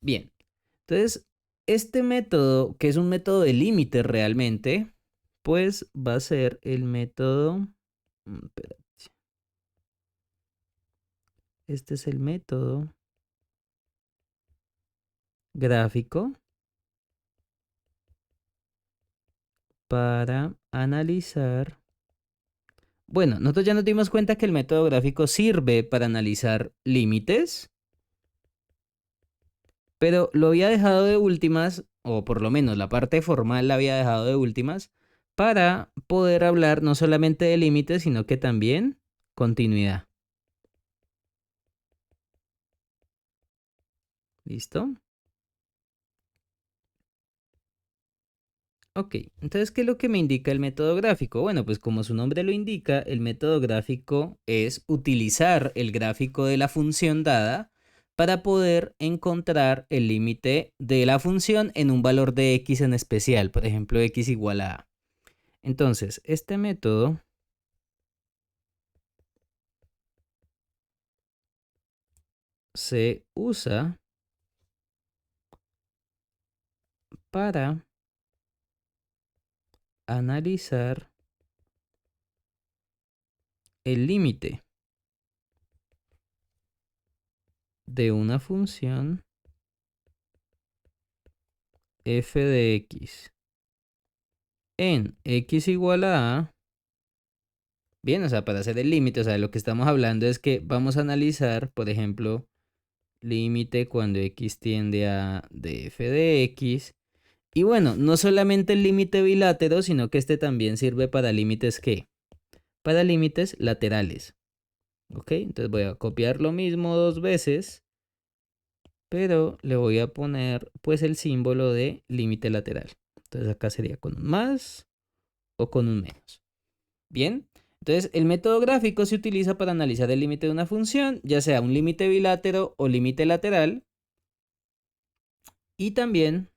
Bien, entonces este método, que es un método de límite realmente, pues va a ser el método... espérate. Este es el método gráfico para analizar... Bueno, nosotros ya nos dimos cuenta que el método gráfico sirve para analizar límites, pero lo había dejado de últimas, o por lo menos la parte formal la había dejado de últimas, para poder hablar no solamente de límites, sino que también continuidad. ¿Listo? Ok, entonces, ¿qué es lo que me indica el método gráfico? Bueno, pues como su nombre lo indica, el método gráfico es utilizar el gráfico de la función dada para poder encontrar el límite de la función en un valor de x en especial, por ejemplo, x igual a a. Entonces, este método se usa para analizar el límite de una función f de x en x igual a a. Bien, o sea, para hacer el límite, o sea, lo que estamos hablando es que vamos a analizar, por ejemplo, límite cuando x tiende a df de x. Y bueno, no solamente el límite bilátero, sino que este también sirve para límites ¿qué? Para límites laterales. ¿Ok? Entonces voy a copiar lo mismo dos veces, pero le voy a poner pues el símbolo de límite lateral. Entonces acá sería con un más o con un menos. Bien, entonces el método gráfico se utiliza para analizar el límite de una función, ya sea un límite bilátero o límite lateral. Y también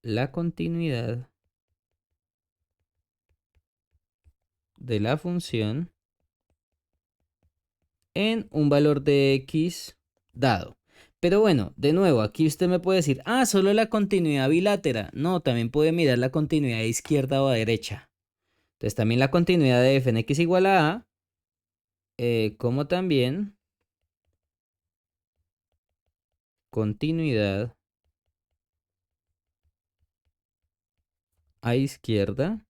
la continuidad de la función en un valor de x dado. Pero bueno, de nuevo, aquí usted me puede decir, ah, solo la continuidad bilátera. No, también puede mirar la continuidad de izquierda o a derecha. Entonces también la continuidad de f en x igual a a, como también continuidad a izquierda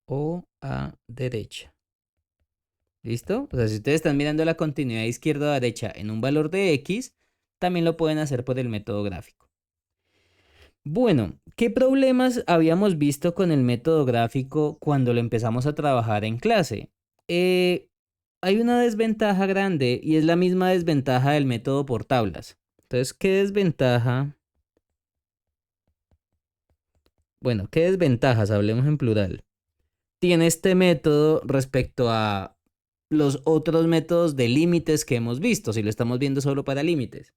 o a derecha. ¿Listo? O sea, si ustedes están mirando la continuidad izquierda o derecha en un valor de x, también lo pueden hacer por el método gráfico. Bueno, ¿qué problemas habíamos visto con el método gráfico cuando lo empezamos a trabajar en clase? Hay una desventaja grande y es la misma desventaja del método por tablas. Entonces, ¿qué desventaja? Bueno, ¿qué desventajas? Hablemos en plural. Tiene este método respecto a los otros métodos de límites que hemos visto, si lo estamos viendo solo para límites.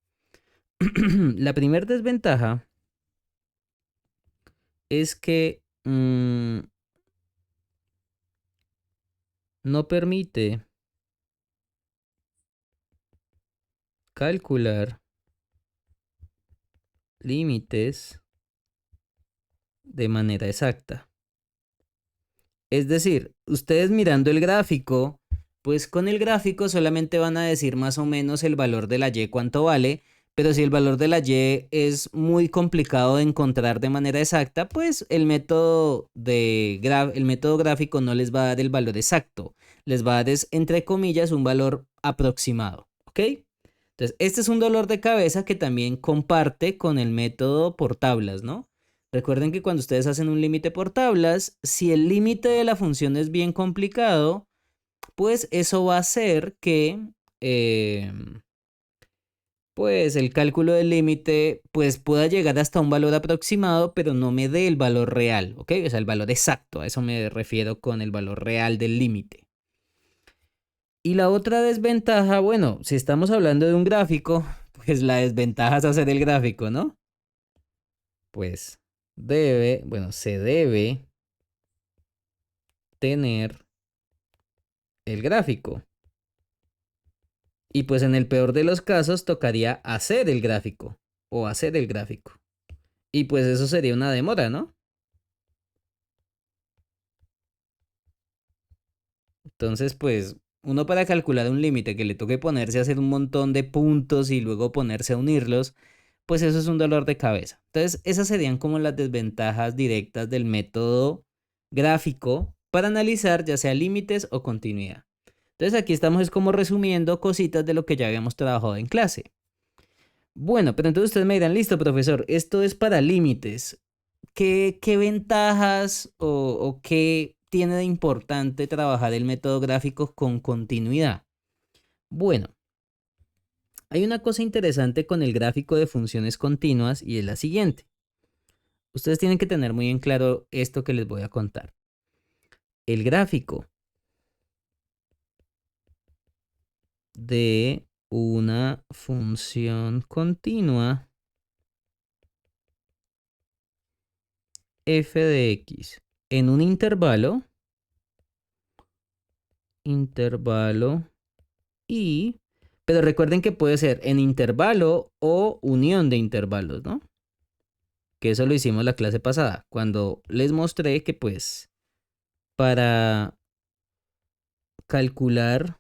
La primera desventaja es que no permite calcular límites de manera exacta. Es decir, ustedes mirando el gráfico, pues con el gráfico solamente van a decir más o menos el valor de la y cuánto vale, pero si el valor de la y es muy complicado de encontrar de manera exacta, pues el método gráfico no les va a dar el valor exacto, les va a dar, entre comillas, un valor aproximado, ¿ok? Entonces, este es un dolor de cabeza que también comparte con el método por tablas, ¿no? Recuerden que cuando ustedes hacen un límite por tablas, si el límite de la función es bien complicado, pues eso va a hacer que eh, pues el cálculo del límite pues pueda llegar hasta un valor aproximado, pero no me dé el valor real, ¿ok? O sea, el valor exacto, a eso me refiero con el valor real del límite. Y la otra desventaja, bueno, si estamos hablando de un gráfico, pues la desventaja es hacer el gráfico, ¿no? Pues se debe tener el gráfico. Y pues en el peor de los casos tocaría hacer el gráfico o hacer el gráfico. Y pues eso sería una demora, ¿no? Entonces, pues uno para calcular un límite que le toque ponerse a hacer un montón de puntos y luego ponerse a unirlos, pues eso es un dolor de cabeza. Entonces, esas serían como las desventajas directas del método gráfico para analizar ya sea límites o continuidad. Entonces, aquí estamos es como resumiendo cositas de lo que ya habíamos trabajado en clase. Bueno, pero entonces ustedes me dirán, listo, profesor, esto es para límites. ¿Qué ventajas o qué tiene de importante trabajar el método gráfico con continuidad? Bueno, hay una cosa interesante con el gráfico de funciones continuas y es la siguiente. Ustedes tienen que tener muy en claro esto que les voy a contar. El gráfico de una función continua f de x en un intervalo y, pero recuerden que puede ser en intervalo o unión de intervalos, ¿no? Que eso lo hicimos la clase pasada, cuando les mostré que pues para calcular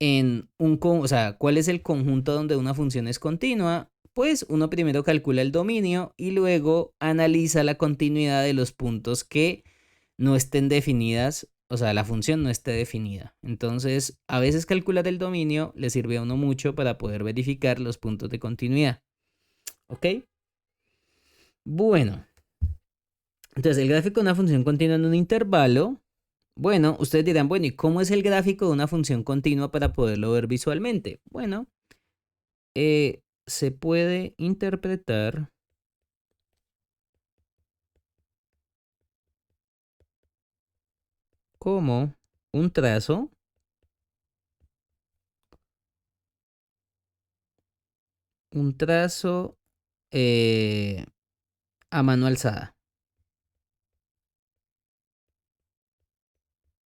o sea, cuál es el conjunto donde una función es continua, pues uno primero calcula el dominio y luego analiza la continuidad de los puntos que no estén definidas, o sea, la función no esté definida. Entonces, a veces calcular el dominio le sirve a uno mucho para poder verificar los puntos de continuidad. ¿Ok? Bueno, entonces el gráfico de una función continua en un intervalo. Bueno, ustedes dirán, bueno, ¿y cómo es el gráfico de una función continua para poderlo ver visualmente? Bueno, se puede interpretar como un trazo, un trazo eh, a mano alzada.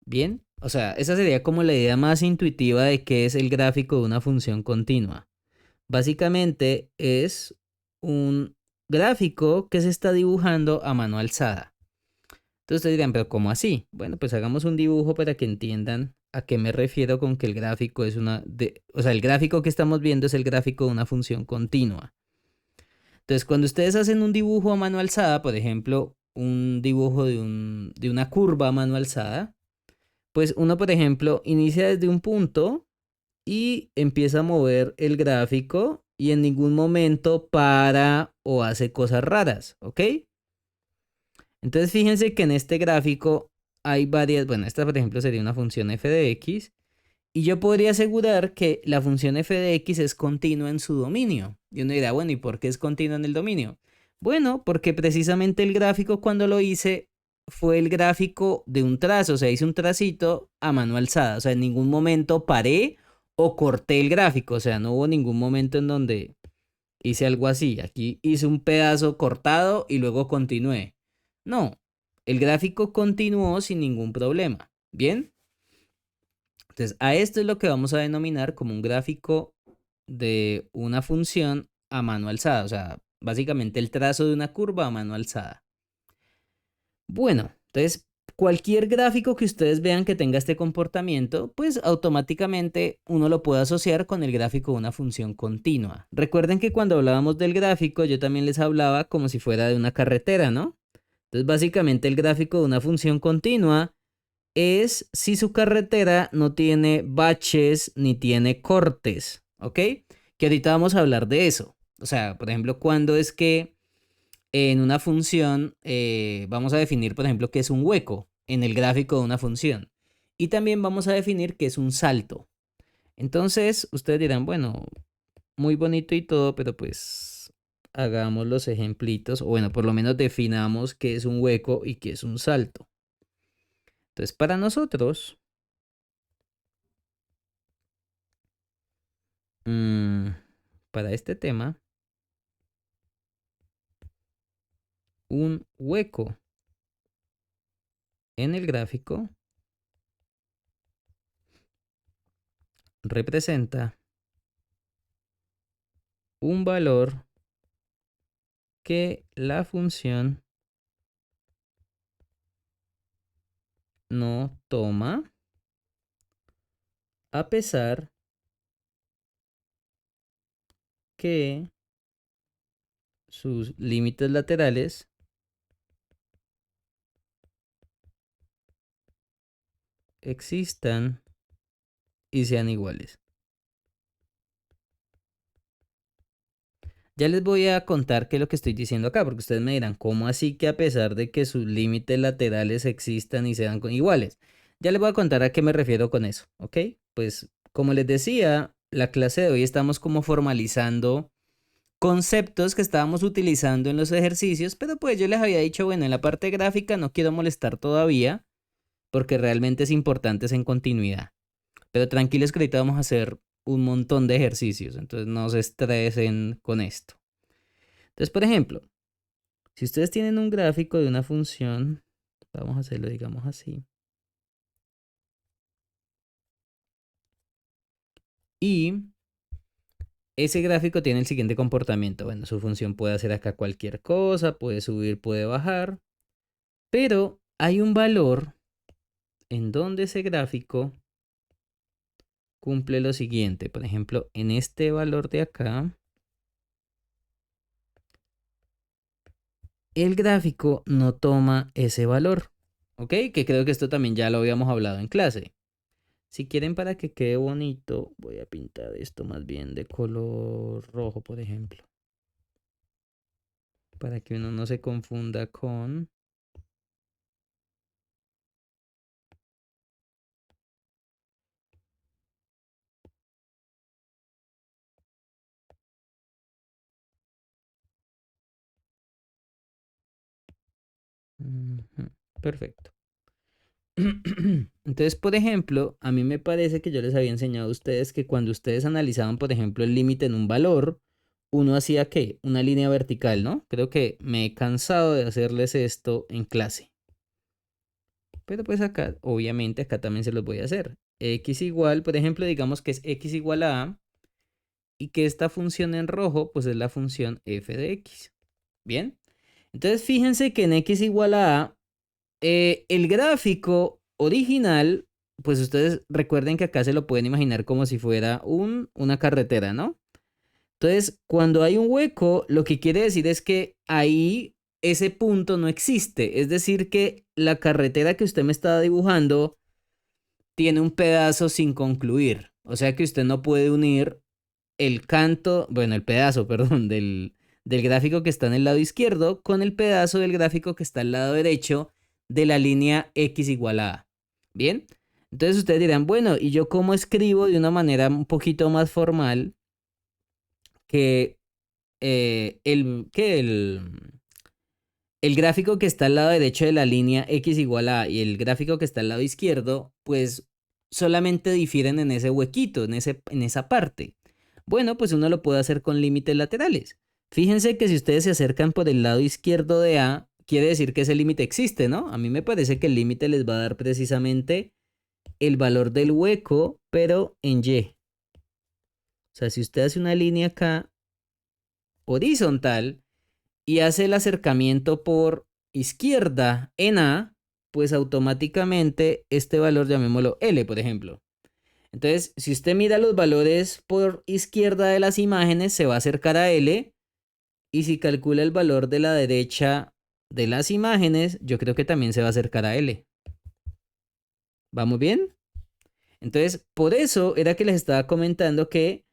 Bien, o sea, esa sería como la idea más intuitiva de qué es el gráfico de una función continua. Básicamente es un gráfico que se está dibujando a mano alzada. Entonces ustedes dirán, pero ¿cómo así? Bueno, pues hagamos un dibujo para que entiendan a qué me refiero con que el gráfico es o sea, el gráfico que estamos viendo es el gráfico de una función continua. Entonces, cuando ustedes hacen un dibujo a mano alzada, por ejemplo, un dibujo de una curva a mano alzada, pues uno, por ejemplo, inicia desde un punto y empieza a mover el gráfico y en ningún momento para o hace cosas raras, ¿ok? Entonces fíjense que en este gráfico hay varias, bueno, esta por ejemplo sería una función f de x y yo podría asegurar que la función f de x es continua en su dominio. Y uno dirá, bueno, ¿y por qué es continua en el dominio? Bueno, porque precisamente el gráfico cuando lo hice fue el gráfico de un trazo, o sea, hice un tracito a mano alzada, o sea, en ningún momento paré o corté el gráfico, o sea, no hubo ningún momento en donde hice algo así. Aquí hice un pedazo cortado y luego continué. No, el gráfico continuó sin ningún problema. ¿Bien? Entonces, a esto es lo que vamos a denominar como un gráfico de una función a mano alzada. O sea, básicamente el trazo de una curva a mano alzada. Bueno, entonces cualquier gráfico que ustedes vean que tenga este comportamiento, pues automáticamente uno lo puede asociar con el gráfico de una función continua. Recuerden que cuando hablábamos del gráfico, yo también les hablaba como si fuera de una carretera, ¿no? Entonces, básicamente el gráfico de una función continua es si su carretera no tiene baches ni tiene cortes, ¿ok? Que ahorita vamos a hablar de eso. O sea, por ejemplo, cuando es que en una función vamos a definir, por ejemplo, qué es un hueco en el gráfico de una función. Y también vamos a definir qué es un salto. Entonces, ustedes dirán, bueno, muy bonito y todo, pero pues hagamos los ejemplitos, o bueno, por lo menos definamos qué es un hueco y qué es un salto. Entonces, para nosotros, mm, para este tema, un hueco en el gráfico representa un valor que la función no toma a pesar que sus límites laterales existan y sean iguales. Ya les voy a contar qué es lo que estoy diciendo acá, porque ustedes me dirán, ¿cómo así que a pesar de que sus límites laterales existan y sean iguales? Ya les voy a contar a qué me refiero con eso, ¿ok? Pues como les decía, la clase de hoy estamos como formalizando conceptos que estábamos utilizando en los ejercicios, pero pues yo les había dicho, bueno, en la parte gráfica no quiero molestar todavía, porque realmente es importante es en continuidad. Pero tranquilos que ahorita vamos a hacer un montón de ejercicios, entonces no se estresen con esto. Entonces, por ejemplo, si ustedes tienen un gráfico de una función, vamos a hacerlo, digamos así, y ese gráfico tiene el siguiente comportamiento. Bueno, su función puede hacer acá cualquier cosa, puede subir, puede bajar, pero hay un valor en donde ese gráfico cumple lo siguiente. Por ejemplo, en este valor de acá, el gráfico no toma ese valor. ¿Ok? Que creo que esto también ya lo habíamos hablado en clase. Si quieren para que quede bonito, voy a pintar esto más bien de color rojo, por ejemplo. Para que uno no se confunda con... Perfecto. Entonces, por ejemplo, a mí me parece que yo les había enseñado a ustedes que cuando ustedes analizaban, por ejemplo, el límite en un valor, uno hacía ¿qué? Una línea vertical, ¿no? Creo que me he cansado de hacerles esto en clase. Pero pues acá, obviamente, acá también se los voy a hacer. X igual, por ejemplo, digamos que es X igual a A y que esta función en rojo, pues es la función f de X. Bien. Entonces, fíjense que en X igual a A, el gráfico original, pues ustedes recuerden que acá se lo pueden imaginar como si fuera una carretera, ¿no? Entonces, cuando hay un hueco, lo que quiere decir es que ahí ese punto no existe. Es decir, que la carretera que usted me estaba dibujando tiene un pedazo sin concluir. O sea que usted no puede unir el canto, bueno, el pedazo, perdón, del gráfico que está en el lado izquierdo con el pedazo del gráfico que está al lado derecho de la línea X igual a A. Bien, entonces ustedes dirán, bueno, ¿y yo cómo escribo de una manera un poquito más formal que el gráfico que está al lado derecho de la línea X igual a y el gráfico que está al lado izquierdo, pues solamente difieren en ese huequito, en esa parte? Bueno, pues uno lo puede hacer con límites laterales. Fíjense que si ustedes se acercan por el lado izquierdo de A, quiere decir que ese límite existe, ¿no? A mí me parece que el límite les va a dar precisamente el valor del hueco, pero en Y. O sea, si usted hace una línea acá horizontal, y hace el acercamiento por izquierda en A, pues automáticamente este valor llamémoslo L, por ejemplo. Entonces, si usted mira los valores por izquierda de las imágenes, se va a acercar a L. Y si calcula el valor de la derecha de las imágenes, yo creo que también se va a acercar a L. ¿Vamos bien? Entonces, por eso era que les estaba comentando que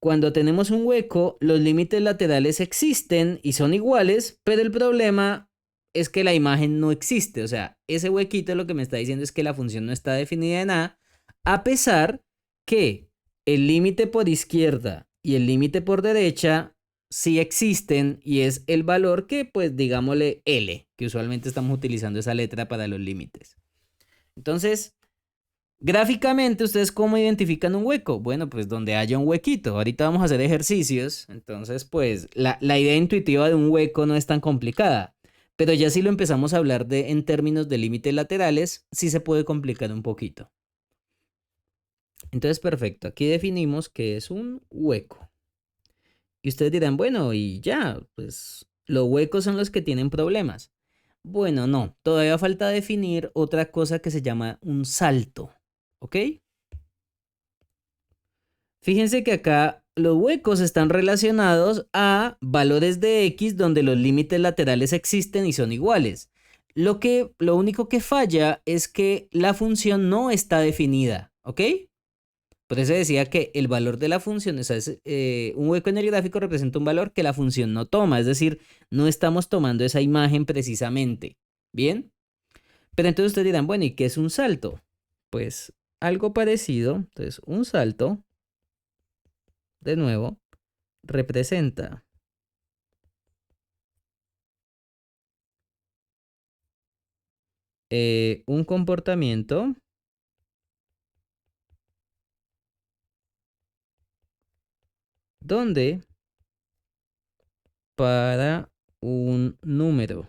cuando tenemos un hueco, los límites laterales existen y son iguales, pero el problema es que la imagen no existe. O sea, ese huequito lo que me está diciendo es que la función no está definida en a pesar que el límite por izquierda y el límite por derecha sí existen y es el valor que, pues, digámosle L, que usualmente estamos utilizando esa letra para los límites. Entonces, gráficamente, ¿ustedes cómo identifican un hueco? Bueno, pues donde haya un huequito. Ahorita vamos a hacer ejercicios. Entonces, pues la idea intuitiva de un hueco no es tan complicada. Pero ya si lo empezamos a hablar en términos de límites laterales, sí se puede complicar un poquito. Entonces, perfecto, aquí definimos que es un hueco. Y ustedes dirán, bueno, y ya, pues los huecos son los que tienen problemas. Bueno, no, todavía falta definir otra cosa que se llama un salto, ¿ok? Fíjense que acá los huecos están relacionados a valores de x donde los límites laterales existen y son iguales. Lo único que falla es que la función no está definida, ¿ok? Por eso decía que el valor de la función, o sea, un hueco en el gráfico representa un valor que la función no toma, es decir, no estamos tomando esa imagen precisamente, ¿bien? Pero entonces ustedes dirán, bueno, ¿y qué es un salto? Pues algo parecido, entonces un salto, de nuevo, representa un comportamiento donde para un número,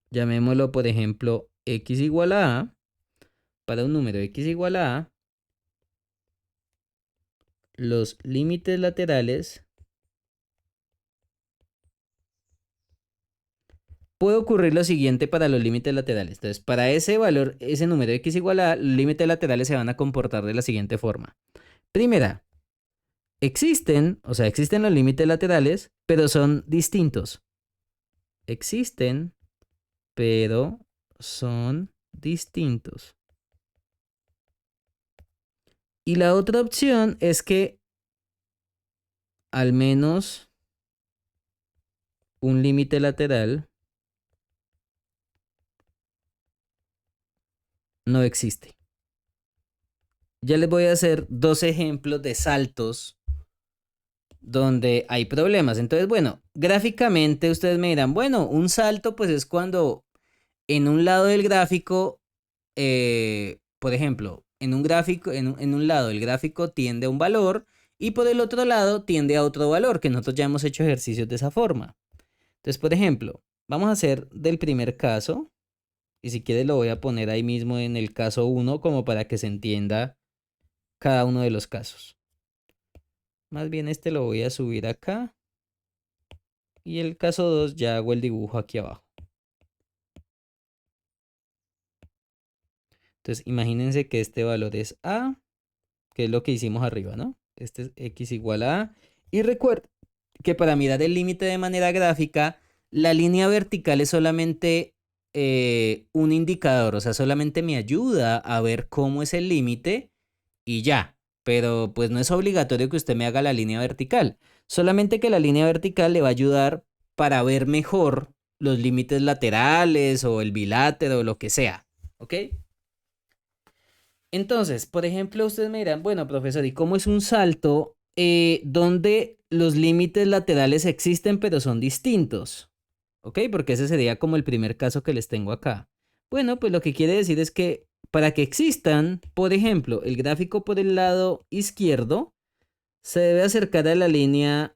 llamémoslo por ejemplo x igual a, para un número x igual a, los límites laterales, puede ocurrir lo siguiente para los límites laterales. Entonces, para ese valor, ese número x igual a, los límites laterales se van a comportar de la siguiente forma. Primera, existen los límites laterales, pero son distintos. Existen, pero son distintos. Y la otra opción es que al menos un límite lateral no existe. Ya les voy a hacer dos ejemplos de saltos donde hay problemas. Entonces, bueno, gráficamente ustedes me dirán, bueno, un salto pues es cuando en un lado del gráfico, por ejemplo, en un gráfico, en un lado el gráfico tiende a un valor y por el otro lado tiende a otro valor, que nosotros ya hemos hecho ejercicios de esa forma. Entonces, por ejemplo, vamos a hacer del primer caso, y si quieres lo voy a poner ahí mismo en el caso 1 como para que se entienda cada uno de los casos. Más bien este lo voy a subir acá. Y el caso 2 ya hago el dibujo aquí abajo. Entonces imagínense que este valor es A, que es lo que hicimos arriba, ¿no? Este es x igual a A. Y recuerda que para mirar el límite de manera gráfica, la línea vertical es solamente un indicador, o sea, solamente me ayuda a ver cómo es el límite y ya. Pero pues no es obligatorio que usted me haga la línea vertical. Solamente que la línea vertical le va a ayudar para ver mejor los límites laterales o el bilátero o lo que sea. ¿Ok? Entonces, por ejemplo, ustedes me dirán, bueno, profesor, ¿y cómo es un salto donde los límites laterales existen pero son distintos? ¿Ok? Porque ese sería como el primer caso que les tengo acá. Bueno, pues lo que quiere decir es que para que existan, por ejemplo, el gráfico por el lado izquierdo se debe acercar a la línea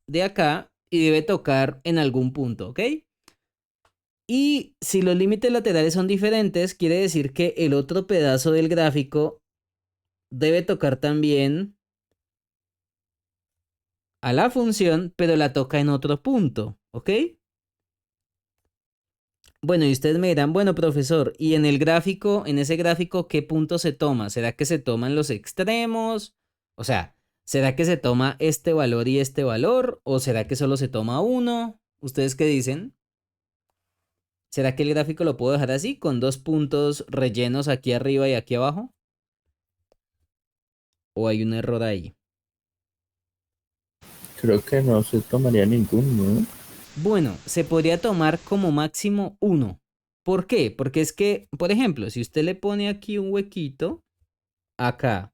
de acá y debe tocar en algún punto, ¿ok? Y si los límites laterales son diferentes, quiere decir que el otro pedazo del gráfico debe tocar también a la función, pero la toca en otro punto, ¿ok? Bueno, y ustedes me dirán, bueno, profesor, ¿y en el gráfico, en ese gráfico, qué punto se toma? ¿Será que se toman los extremos? O sea, ¿será que se toma este valor y este valor? ¿O será que solo se toma uno? ¿Ustedes qué dicen? ¿Será que el gráfico lo puedo dejar así, con dos puntos rellenos aquí arriba y aquí abajo? ¿O hay un error ahí? Creo que no se tomaría ninguno, ¿no? Bueno, se podría tomar como máximo uno. ¿Por qué? Porque es que, por ejemplo, si usted le pone aquí un huequito, acá,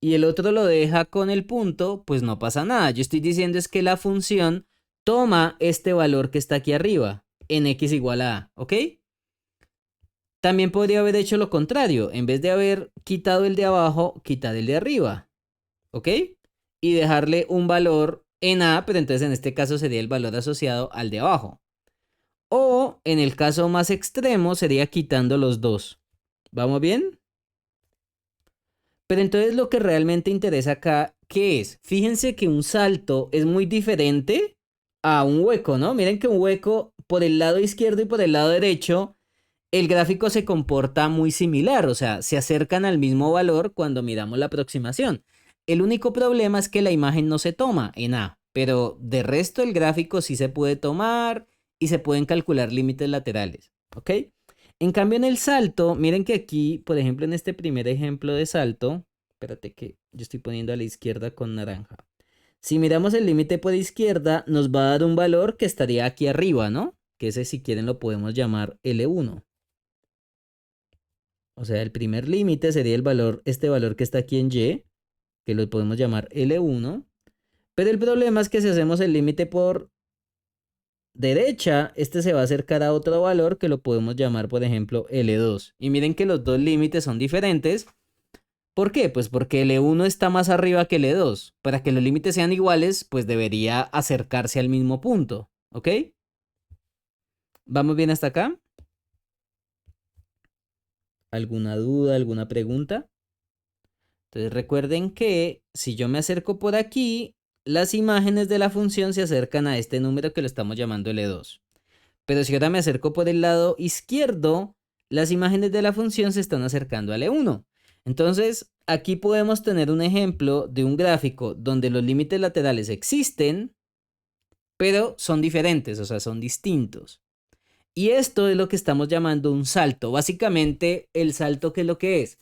y el otro lo deja con el punto, pues no pasa nada. Yo estoy diciendo es que la función toma este valor que está aquí arriba, en x igual a a, ¿ok? También podría haber hecho lo contrario. En vez de haber quitado el de abajo, quitar el de arriba, ¿ok? Y dejarle un valor en a, pero entonces en este caso sería el valor asociado al de abajo. O en el caso más extremo sería quitando los dos. ¿Vamos bien? Pero entonces lo que realmente interesa acá, ¿qué es? Fíjense que un salto es muy diferente a un hueco, ¿no? Miren que un hueco por el lado izquierdo y por el lado derecho, el gráfico se comporta muy similar, o sea, se acercan al mismo valor cuando miramos la aproximación. El único problema es que la imagen no se toma en A, pero de resto el gráfico sí se puede tomar y se pueden calcular límites laterales, ¿ok? En cambio en el salto, miren que aquí, por ejemplo, en este primer ejemplo de salto, espérate que yo estoy poniendo a la izquierda con naranja. Si miramos el límite por izquierda, nos va a dar un valor que estaría aquí arriba, ¿no? Que ese si quieren lo podemos llamar L1. O sea, el primer límite sería el valor, este valor que está aquí en Y, que lo podemos llamar L1. Pero el problema es que si hacemos el límite por derecha, este se va a acercar a otro valor que lo podemos llamar, por ejemplo, L2. Y miren que los dos límites son diferentes. ¿Por qué? Pues porque L1 está más arriba que L2. Para que los límites sean iguales, pues debería acercarse al mismo punto. ¿Ok? ¿Vamos bien hasta acá? ¿Alguna duda, alguna pregunta? Entonces recuerden que si yo me acerco por aquí, las imágenes de la función se acercan a este número que lo estamos llamando L2. Pero si ahora me acerco por el lado izquierdo, las imágenes de la función se están acercando a L1. Entonces, aquí podemos tener un ejemplo de un gráfico donde los límites laterales existen, pero son diferentes, o sea, son distintos. Y esto es lo que estamos llamando un salto. Básicamente, el salto, ¿qué es lo que es?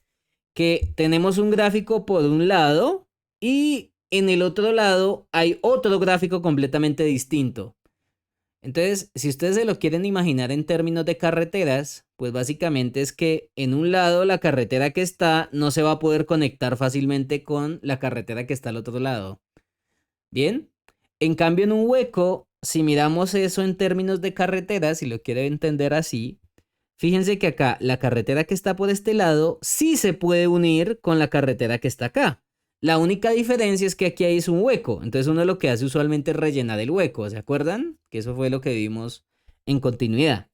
Que tenemos un gráfico por un lado y en el otro lado hay otro gráfico completamente distinto. Entonces, si ustedes se lo quieren imaginar en términos de carreteras, pues básicamente es que en un lado la carretera que está no se va a poder conectar fácilmente con la carretera que está al otro lado. Bien, en cambio en un hueco, si miramos eso en términos de carreteras, si lo quieren entender así, fíjense que acá la carretera que está por este lado sí se puede unir con la carretera que está acá. La única diferencia es que aquí hay un hueco. Entonces uno lo que hace usualmente es rellenar el hueco. ¿Se acuerdan? Que eso fue lo que vimos en continuidad.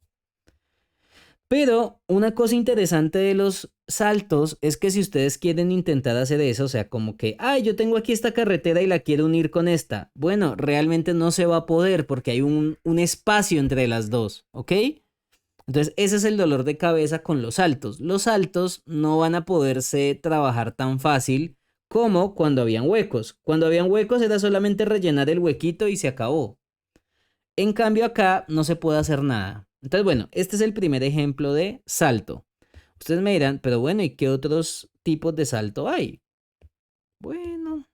Pero una cosa interesante de los saltos es que si ustedes quieren intentar hacer eso, o sea, como que, ay, yo tengo aquí esta carretera y la quiero unir con esta. Bueno, realmente no se va a poder porque hay un espacio entre las dos, ¿ok? Entonces, ese es el dolor de cabeza con los saltos. Los saltos no van a poderse trabajar tan fácil como cuando habían huecos. Cuando habían huecos era solamente rellenar el huequito y se acabó. En cambio, acá no se puede hacer nada. Entonces, bueno, este es el primer ejemplo de salto. Ustedes me dirán, pero bueno, ¿y qué otros tipos de salto hay? Bueno,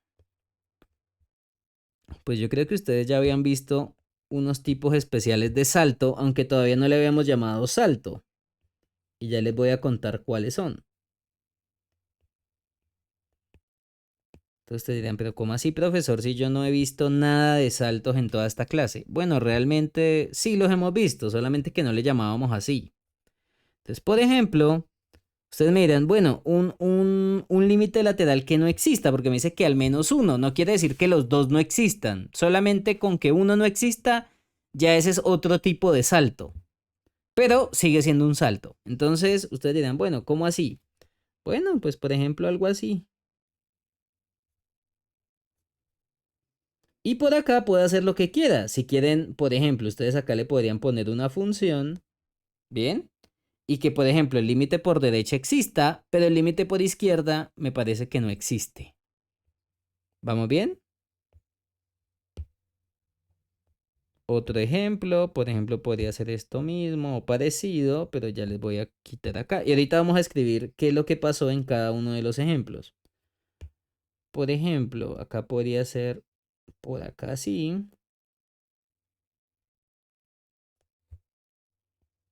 pues yo creo que ustedes ya habían visto unos tipos especiales de salto, aunque todavía no le habíamos llamado salto. Y ya les voy a contar cuáles son. Entonces ustedes dirán, pero ¿cómo así, profesor, si yo no he visto nada de saltos en toda esta clase? Bueno, realmente sí los hemos visto, solamente que no le llamábamos así. Entonces, por ejemplo, ustedes me dirán, bueno, un límite lateral que no exista, porque me dice que al menos uno, no quiere decir que los dos no existan, solamente con que uno no exista, ya ese es otro tipo de salto, pero sigue siendo un salto. Entonces, ustedes dirán, bueno, ¿cómo así? Bueno, pues por ejemplo, algo así. Y por acá puede hacer lo que quiera. Si quieren, por ejemplo, ustedes acá le podrían poner una función, ¿bien? Y que, por ejemplo, el límite por derecha exista, pero el límite por izquierda me parece que no existe. ¿Vamos bien? Otro ejemplo, por ejemplo, podría ser esto mismo o parecido, pero ya les voy a quitar acá. Y ahorita vamos a escribir qué es lo que pasó en cada uno de los ejemplos. Por ejemplo, acá podría ser por acá así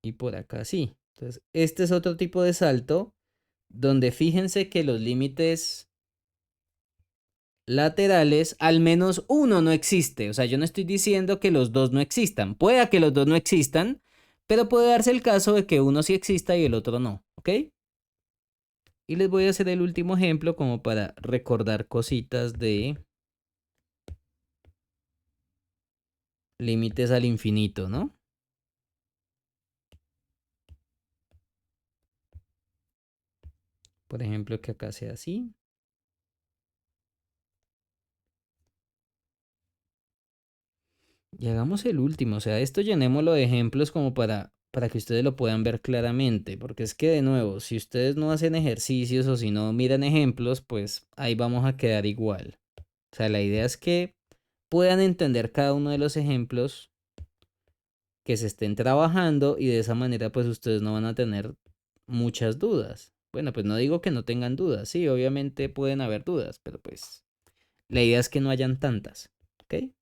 y por acá así. Entonces, este es otro tipo de salto donde fíjense que los límites laterales, al menos uno no existe. O sea, yo no estoy diciendo que los dos no existan. Pueda que los dos no existan, pero puede darse el caso de que uno sí exista y el otro no. ¿Ok? Y les voy a hacer el último ejemplo como para recordar cositas de límites al infinito, ¿no? Por ejemplo, que acá sea así. Y hagamos el último, o sea, esto llenémoslo de ejemplos como para que ustedes lo puedan ver claramente, porque es que de nuevo, si ustedes no hacen ejercicios o si no miran ejemplos, pues ahí vamos a quedar igual. O sea, la idea es que puedan entender cada uno de los ejemplos que se estén trabajando y de esa manera pues ustedes no van a tener muchas dudas. Bueno, pues no digo que no tengan dudas, sí, obviamente pueden haber dudas, pero pues la idea es que no hayan tantas, ¿ok?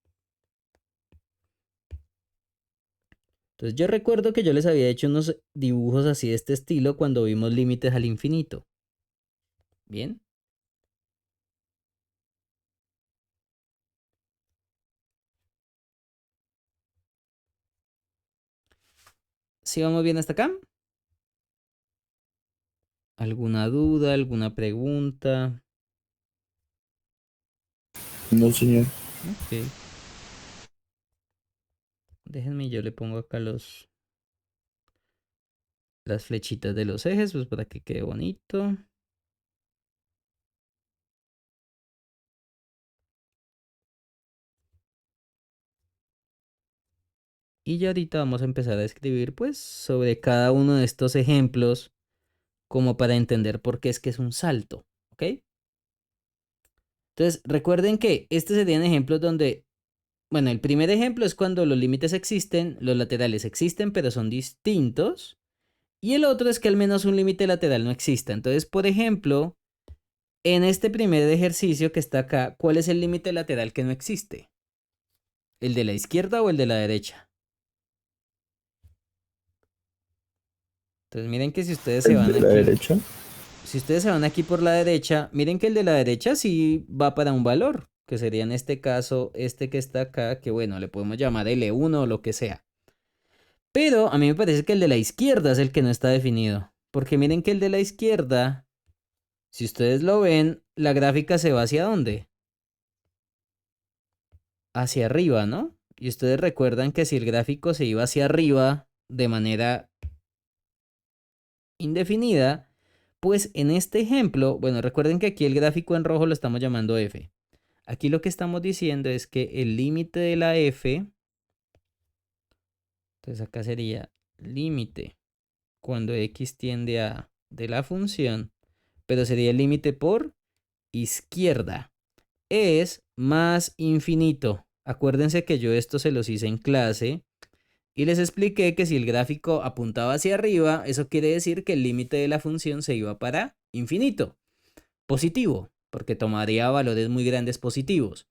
Entonces yo recuerdo que yo les había hecho unos dibujos así de este estilo cuando vimos límites al infinito. ¿Bien? ¿Sí vamos bien hasta acá? ¿Alguna duda, alguna pregunta? No, señor. Ok. Déjenme, yo le pongo acá las flechitas de los ejes, pues para que quede bonito. Y ya ahorita vamos a empezar a escribir pues sobre cada uno de estos ejemplos como para entender por qué es que es un salto, ¿ok? Entonces recuerden que estos serían ejemplos donde, bueno, el primer ejemplo es cuando los límites existen, los laterales existen pero son distintos. Y el otro es que al menos un límite lateral no exista. Entonces, por ejemplo, en este primer ejercicio que está acá, ¿cuál es el límite lateral que no existe? ¿El de la izquierda o el de la derecha? Entonces, miren que si ustedes se El van de la aquí, derecha. si ustedes se van aquí por la derecha, miren que el de la derecha sí va para un valor, que sería en este caso este que está acá, que bueno, le podemos llamar L1 o lo que sea. Pero a mí me parece que el de la izquierda es el que no está definido. Porque miren que el de la izquierda, si ustedes lo ven, la gráfica se va hacia dónde? Hacia arriba, ¿no? Y ustedes recuerdan que si el gráfico se iba hacia arriba de manera indefinida, pues en este ejemplo, bueno, recuerden que aquí el gráfico en rojo lo estamos llamando f. Aquí lo que estamos diciendo es que el límite de la f, entonces acá sería límite cuando x tiende a de la función, pero sería el límite por izquierda, es más infinito. Acuérdense que yo esto se los hice en clase. Y les expliqué que si el gráfico apuntaba hacia arriba, eso quiere decir que el límite de la función se iba para infinito, positivo, porque tomaría valores muy grandes positivos.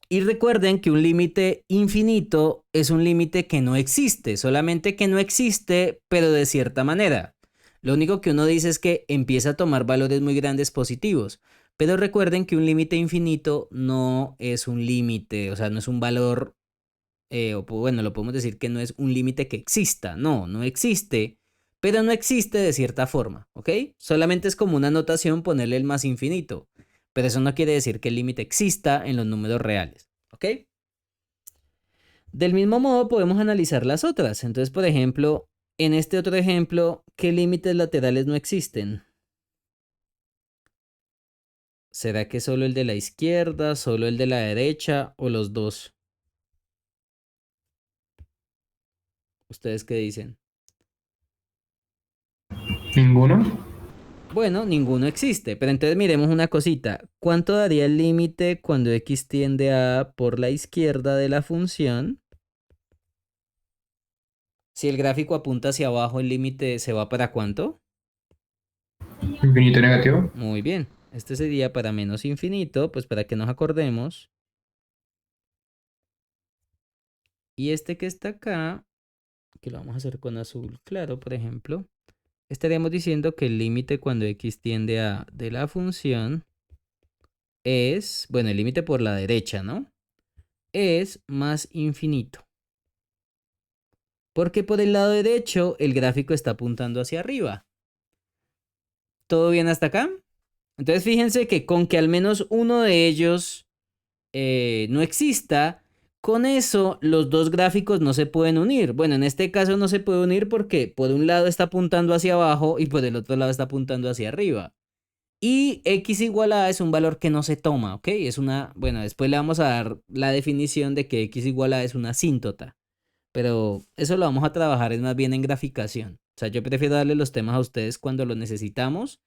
Y recuerden que un límite infinito es un límite que no existe, solamente que no existe, pero de cierta manera. Lo único que uno dice es que empieza a tomar valores muy grandes positivos. Pero recuerden que un límite infinito no es un límite, o sea, no es un valor o bueno, lo podemos decir que no es un límite que exista, no, no existe, pero no existe de cierta forma, ¿ok? Solamente es como una notación ponerle el más infinito, pero eso no quiere decir que el límite exista en los números reales, ¿ok? Del mismo modo podemos analizar las otras, entonces por ejemplo, en este otro ejemplo, ¿qué límites laterales no existen? ¿Será que solo el de la izquierda, solo el de la derecha o los dos? ¿Ustedes qué dicen? ¿Ninguno? Bueno, ninguno existe, pero entonces miremos una cosita. ¿Cuánto daría el límite cuando x tiende a por la izquierda de la función? Si el gráfico apunta hacia abajo, el límite se va para ¿cuánto? Infinito negativo. Muy bien. Este sería para menos infinito, pues para que nos acordemos. Y este que está acá, que lo vamos a hacer con azul claro, por ejemplo, estaríamos diciendo que el límite cuando x tiende a de la función es, bueno, el límite por la derecha, ¿no? Es más infinito. Porque por el lado derecho el gráfico está apuntando hacia arriba. ¿Todo bien hasta acá? Entonces fíjense que con que al menos uno de ellos no exista, Con eso, los dos gráficos no se pueden unir. Bueno, en este caso no se puede unir porque por un lado está apuntando hacia abajo y por el otro lado está apuntando hacia arriba. Y x igual a es un valor que no se toma, ¿ok? Es una, bueno, después le vamos a dar la definición de que x igual a es una asíntota. Pero eso lo vamos a trabajar es más bien en graficación. O sea, yo prefiero darle los temas a ustedes cuando los necesitamos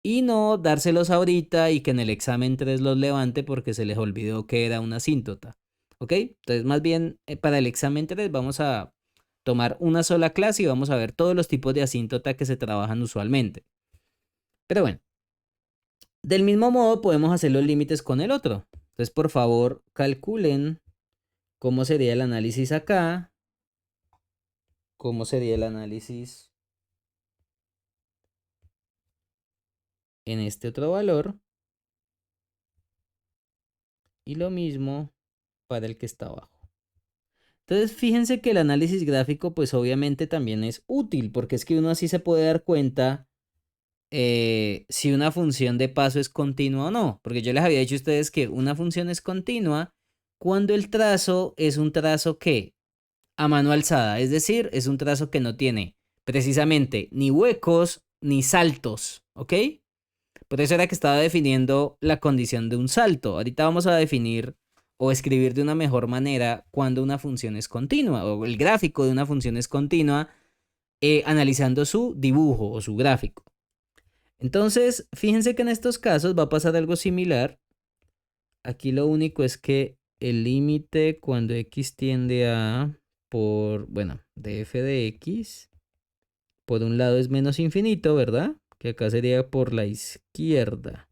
y no dárselos ahorita y que en el examen 3 los levante porque se les olvidó que era una asíntota. ¿Ok? Entonces, más bien para el examen 3 vamos a tomar una sola clase y vamos a ver todos los tipos de asíntota que se trabajan usualmente. Pero bueno, del mismo modo podemos hacer los límites con el otro. Entonces, por favor, calculen cómo sería el análisis acá, cómo sería el análisis en este otro valor y lo mismo para el que está abajo. Entonces, fíjense que el análisis gráfico, pues obviamente también es útil, porque es que uno así se puede dar cuenta si una función de paso es continua o no. Porque yo les había dicho a ustedes que una función es continua cuando el trazo es un trazo que a mano alzada, es decir, es un trazo que no tiene precisamente ni huecos ni saltos, ¿ok? Por eso era que estaba definiendo la condición de un salto. Ahorita vamos a definir o escribir de una mejor manera cuando una función es continua o el gráfico de una función es continua analizando su dibujo o su gráfico. Entonces, fíjense que en estos casos va a pasar algo similar. Aquí lo único es que el límite cuando x tiende a por, bueno, de f de x, por un lado es menos infinito, ¿verdad? Que acá sería por la izquierda.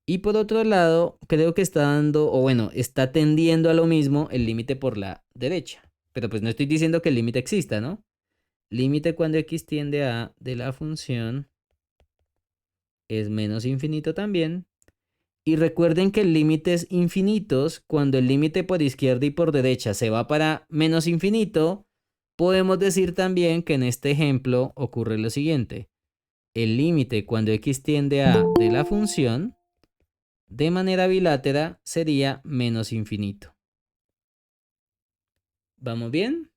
Y por otro lado, creo que está dando, o bueno, está tendiendo a lo mismo el límite por la derecha. Pero pues no estoy diciendo que el límite exista, ¿no? Límite cuando x tiende a de la función es menos infinito también. Y recuerden que el límite es infinitos. Cuando el límite por izquierda y por derecha se va para menos infinito, podemos decir también que en este ejemplo ocurre lo siguiente. El límite cuando x tiende a de la función de manera bilátera sería menos infinito. ¿Vamos bien?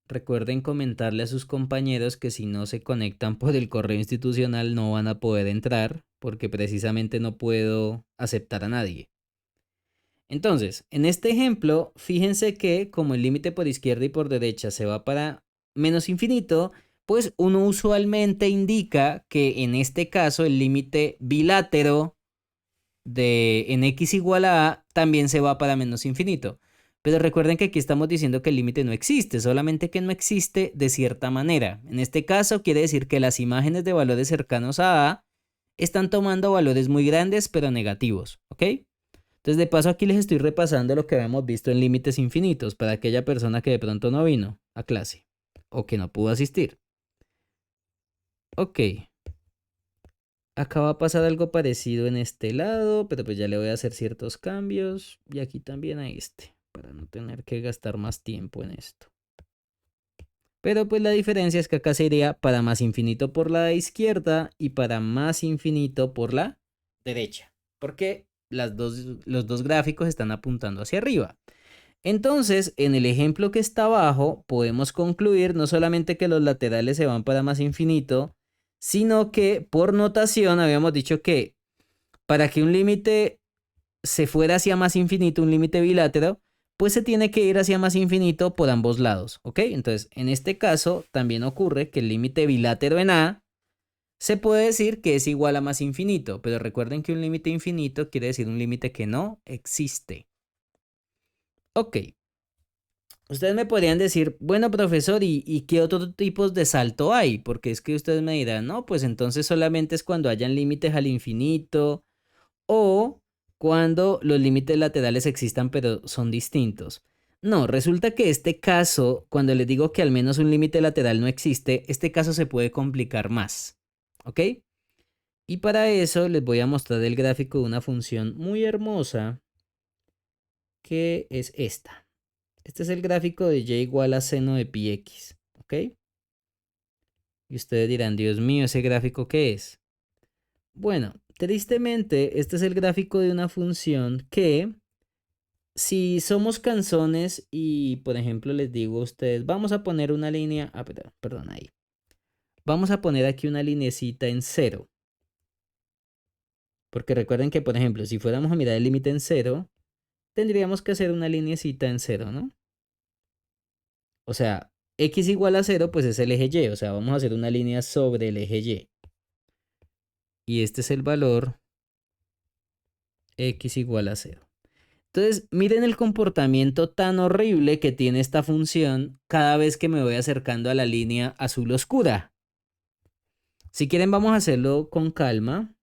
Recuerden comentarle a sus compañeros que si no se conectan por el correo institucional no van a poder entrar porque precisamente no puedo aceptar a nadie. Entonces, en este ejemplo, fíjense que como el límite por izquierda y por derecha se va para menos infinito, pues uno usualmente indica que en este caso el límite bilátero de en x igual a también se va para menos infinito. Pero recuerden que aquí estamos diciendo que el límite no existe, solamente que no existe de cierta manera. En este caso quiere decir que las imágenes de valores cercanos a están tomando valores muy grandes pero negativos, ¿ok? Entonces de paso aquí les estoy repasando lo que habíamos visto en límites infinitos para aquella persona que de pronto no vino a clase o que no pudo asistir. Ok. Acá va a pasar algo parecido en este lado, pero pues ya le voy a hacer ciertos cambios. Y aquí también a este, para no tener que gastar más tiempo en esto. Pero pues la diferencia es que acá sería para más infinito por la izquierda y para más infinito por la derecha. Porque los dos gráficos están apuntando hacia arriba. Entonces, en el ejemplo que está abajo, podemos concluir no solamente que los laterales se van para más infinito, sino que por notación habíamos dicho que para que un límite se fuera hacia más infinito, un límite bilátero, pues se tiene que ir hacia más infinito por ambos lados, ¿ok? Entonces, en este caso también ocurre que el límite bilátero en A se puede decir que es igual a más infinito, pero recuerden que un límite infinito quiere decir un límite que no existe. Ok. Ustedes me podrían decir, bueno, profesor, ¿y qué otros tipos de salto hay? Porque es que ustedes me dirán, no, pues entonces solamente es cuando hayan límites al infinito o cuando los límites laterales existan pero son distintos. No, resulta que este caso, cuando les digo que al menos un límite lateral no existe, este caso se puede complicar más, ¿ok? Y para eso les voy a mostrar el gráfico de una función muy hermosa que es esta. Este es el gráfico de y igual a seno de pi x, ¿ok? Y ustedes dirán, Dios mío, ¿ese gráfico qué es? Bueno, tristemente, este es el gráfico de una función que, si somos cansones y, por ejemplo, les digo a ustedes, vamos a poner una línea, perdón, ahí. Vamos a poner aquí una linecita en 0. Porque recuerden que, por ejemplo, si fuéramos a mirar el límite en 0, tendríamos que hacer una linecita en 0, ¿no? O sea, x igual a 0, pues es el eje y. O sea, vamos a hacer una línea sobre el eje y. Y este es el valor x igual a 0. Entonces, miren el comportamiento tan horrible que tiene esta función cada vez que me voy acercando a la línea azul oscura. Si quieren, vamos a hacerlo con calma.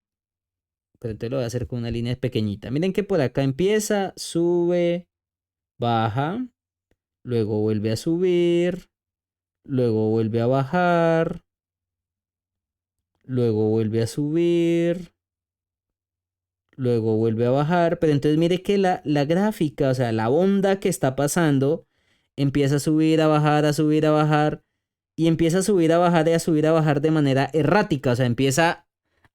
Pero entonces lo voy a hacer con una línea pequeñita. Miren que por acá empieza, sube, baja, luego vuelve a subir, luego vuelve a bajar, luego vuelve a subir, luego vuelve a bajar. Pero entonces mire que la gráfica, o sea, la onda que está pasando, empieza a subir, a bajar, a subir, a bajar. Y empieza a subir, a bajar y a subir, a bajar de manera errática. O sea, empieza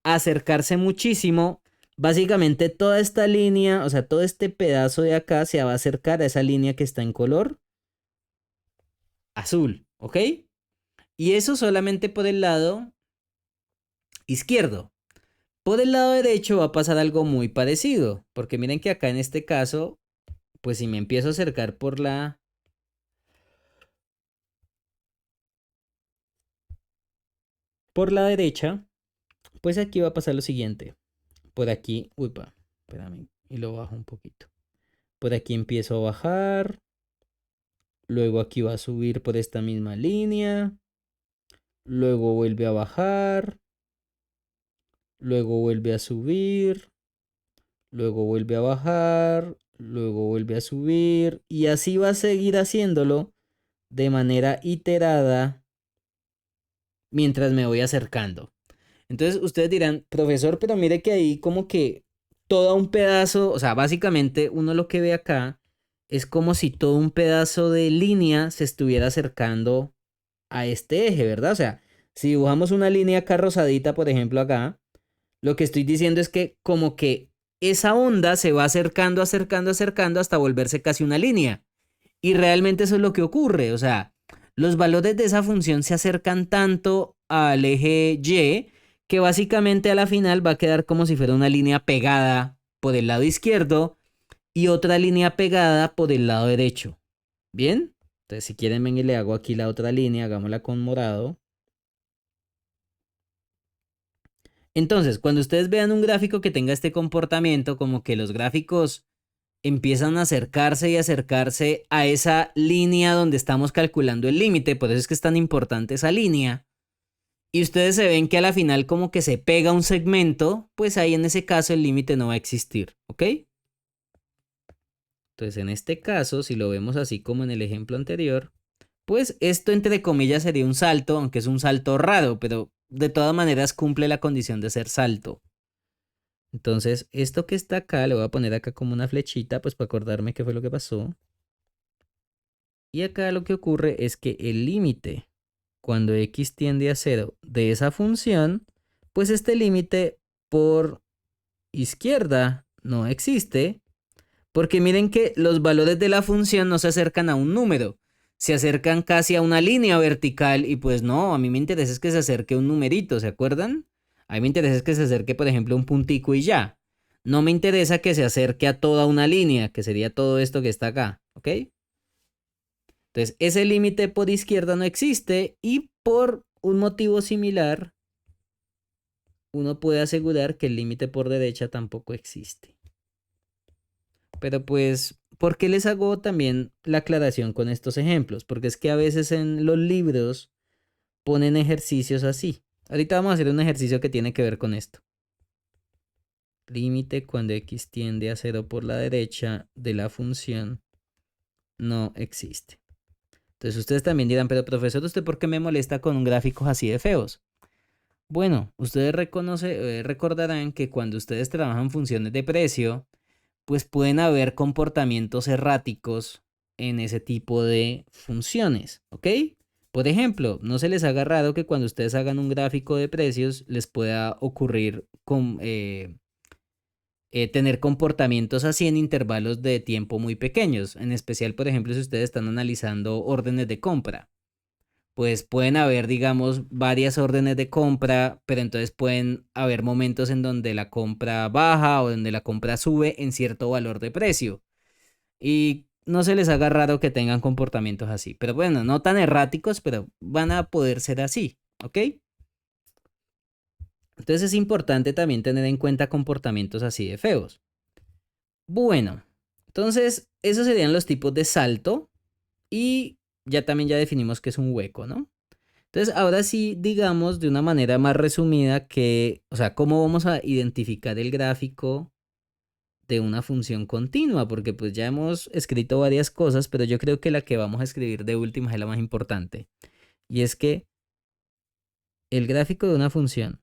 a acercarse muchísimo. Básicamente toda esta línea, o sea, todo este pedazo de acá se va a acercar a esa línea que está en color azul, ¿ok? Y eso solamente por el lado izquierdo. Por el lado derecho va a pasar algo muy parecido, porque miren que acá en este caso, pues si me empiezo a acercar por la derecha, pues aquí va a pasar lo siguiente. Por aquí, espérame, y lo bajo un poquito. Por aquí empiezo a bajar, luego aquí va a subir por esta misma línea, luego vuelve a bajar, luego vuelve a subir, luego vuelve a bajar, luego vuelve a subir, y así va a seguir haciéndolo de manera iterada mientras me voy acercando. Entonces ustedes dirán, profesor, pero mire que ahí como que todo un pedazo, o sea, básicamente uno lo que ve acá es como si todo un pedazo de línea se estuviera acercando a este eje, ¿verdad? O sea, si dibujamos una línea acá rosadita, por ejemplo, acá, lo que estoy diciendo es que como que esa onda se va acercando, acercando, acercando hasta volverse casi una línea. Y realmente eso es lo que ocurre, o sea, los valores de esa función se acercan tanto al eje y que básicamente a la final va a quedar como si fuera una línea pegada por el lado izquierdo y otra línea pegada por el lado derecho. ¿Bien? Entonces si quieren ven y le hago aquí la otra línea, hagámosla con morado. Entonces, cuando ustedes vean un gráfico que tenga este comportamiento, como que los gráficos empiezan a acercarse y acercarse a esa línea donde estamos calculando el límite, por eso es que es tan importante esa línea, y ustedes se ven que a la final como que se pega un segmento, pues ahí en ese caso el límite no va a existir, ¿ok? Entonces en este caso, si lo vemos así como en el ejemplo anterior, pues esto entre comillas sería un salto, aunque es un salto raro, pero de todas maneras cumple la condición de ser salto. Entonces, esto que está acá, le voy a poner acá como una flechita, pues para acordarme qué fue lo que pasó. Y acá lo que ocurre es que el límite, cuando x tiende a 0 de esa función, pues este límite por izquierda no existe, porque miren que los valores de la función no se acercan a un número, se acercan casi a una línea vertical y pues no, a mí me interesa es que se acerque un numerito, ¿se acuerdan? A mí me interesa es que se acerque, por ejemplo, un puntico y ya. No me interesa que se acerque a toda una línea, que sería todo esto que está acá, ¿ok? Entonces, ese límite por izquierda no existe y por un motivo similar, uno puede asegurar que el límite por derecha tampoco existe. Pero pues, ¿por qué les hago también la aclaración con estos ejemplos? Porque es que a veces en los libros ponen ejercicios así. Ahorita vamos a hacer un ejercicio que tiene que ver con esto. Límite cuando x tiende a 0 por la derecha de la función no existe. Entonces ustedes también dirán, pero profesor, ¿usted por qué me molesta con gráficos así de feos? Bueno, ustedes recordarán que cuando ustedes trabajan funciones de precio, pues pueden haber comportamientos erráticos en ese tipo de funciones, ¿ok? Por ejemplo, no se les haga raro que cuando ustedes hagan un gráfico de precios les pueda ocurrir tener comportamientos así en intervalos de tiempo muy pequeños. En especial, por ejemplo, si ustedes están analizando órdenes de compra. Pues pueden haber, digamos, varias órdenes de compra, pero entonces pueden haber momentos en donde la compra baja o donde la compra sube en cierto valor de precio. Y no se les haga raro que tengan comportamientos así. Pero bueno, no tan erráticos, pero van a poder ser así, ¿ok? Entonces es importante también tener en cuenta comportamientos así de feos. Bueno, entonces esos serían los tipos de salto y ya también ya definimos que es un hueco, ¿no? Entonces ahora sí, digamos de una manera más resumida que, o sea, cómo vamos a identificar el gráfico de una función continua, porque pues ya hemos escrito varias cosas, pero yo creo que la que vamos a escribir de última es la más importante. Y es que el gráfico de una función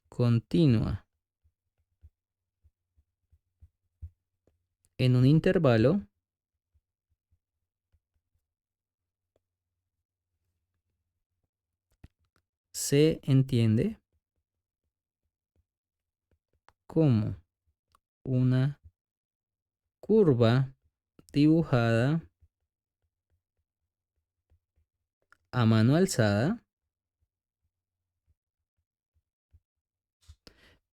continua en un intervalo se entiende como una curva dibujada a mano alzada,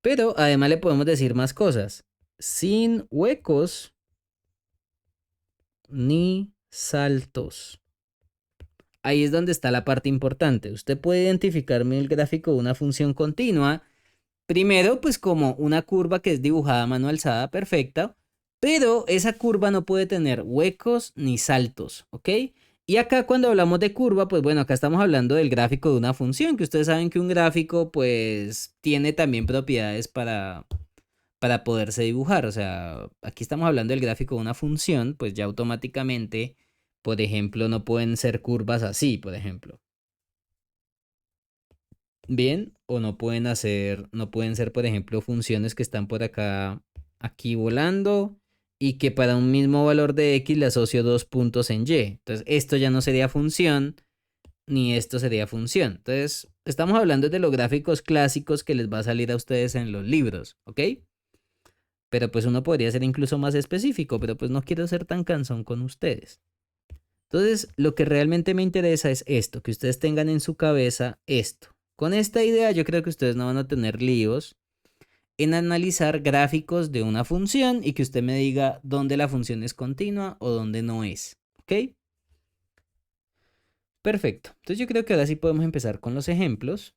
pero además le podemos decir más cosas, sin huecos ni saltos. Ahí es donde está la parte importante. Usted puede identificarme el gráfico de una función continua, primero pues como una curva que es dibujada a mano alzada, perfecta, pero esa curva no puede tener huecos ni saltos, ¿ok? Y acá cuando hablamos de curva, pues bueno, acá estamos hablando del gráfico de una función, que ustedes saben que un gráfico pues tiene también propiedades para poderse dibujar. O sea, aquí estamos hablando del gráfico de una función, pues ya automáticamente, por ejemplo, no pueden ser curvas así, por ejemplo. Bien, o no pueden ser, por ejemplo, funciones que están por acá, aquí volando y que para un mismo valor de x le asocio 2 puntos en y. Entonces, esto ya no sería función, ni esto sería función. Entonces, estamos hablando de los gráficos clásicos que les va a salir a ustedes en los libros, ¿ok? Pero pues uno podría ser incluso más específico, pero pues no quiero ser tan cansón con ustedes. Entonces, lo que realmente me interesa es esto, que ustedes tengan en su cabeza esto. Con esta idea yo creo que ustedes no van a tener líos en analizar gráficos de una función y que usted me diga dónde la función es continua o dónde no es. ¿Ok? Perfecto. Entonces yo creo que ahora sí podemos empezar con los ejemplos.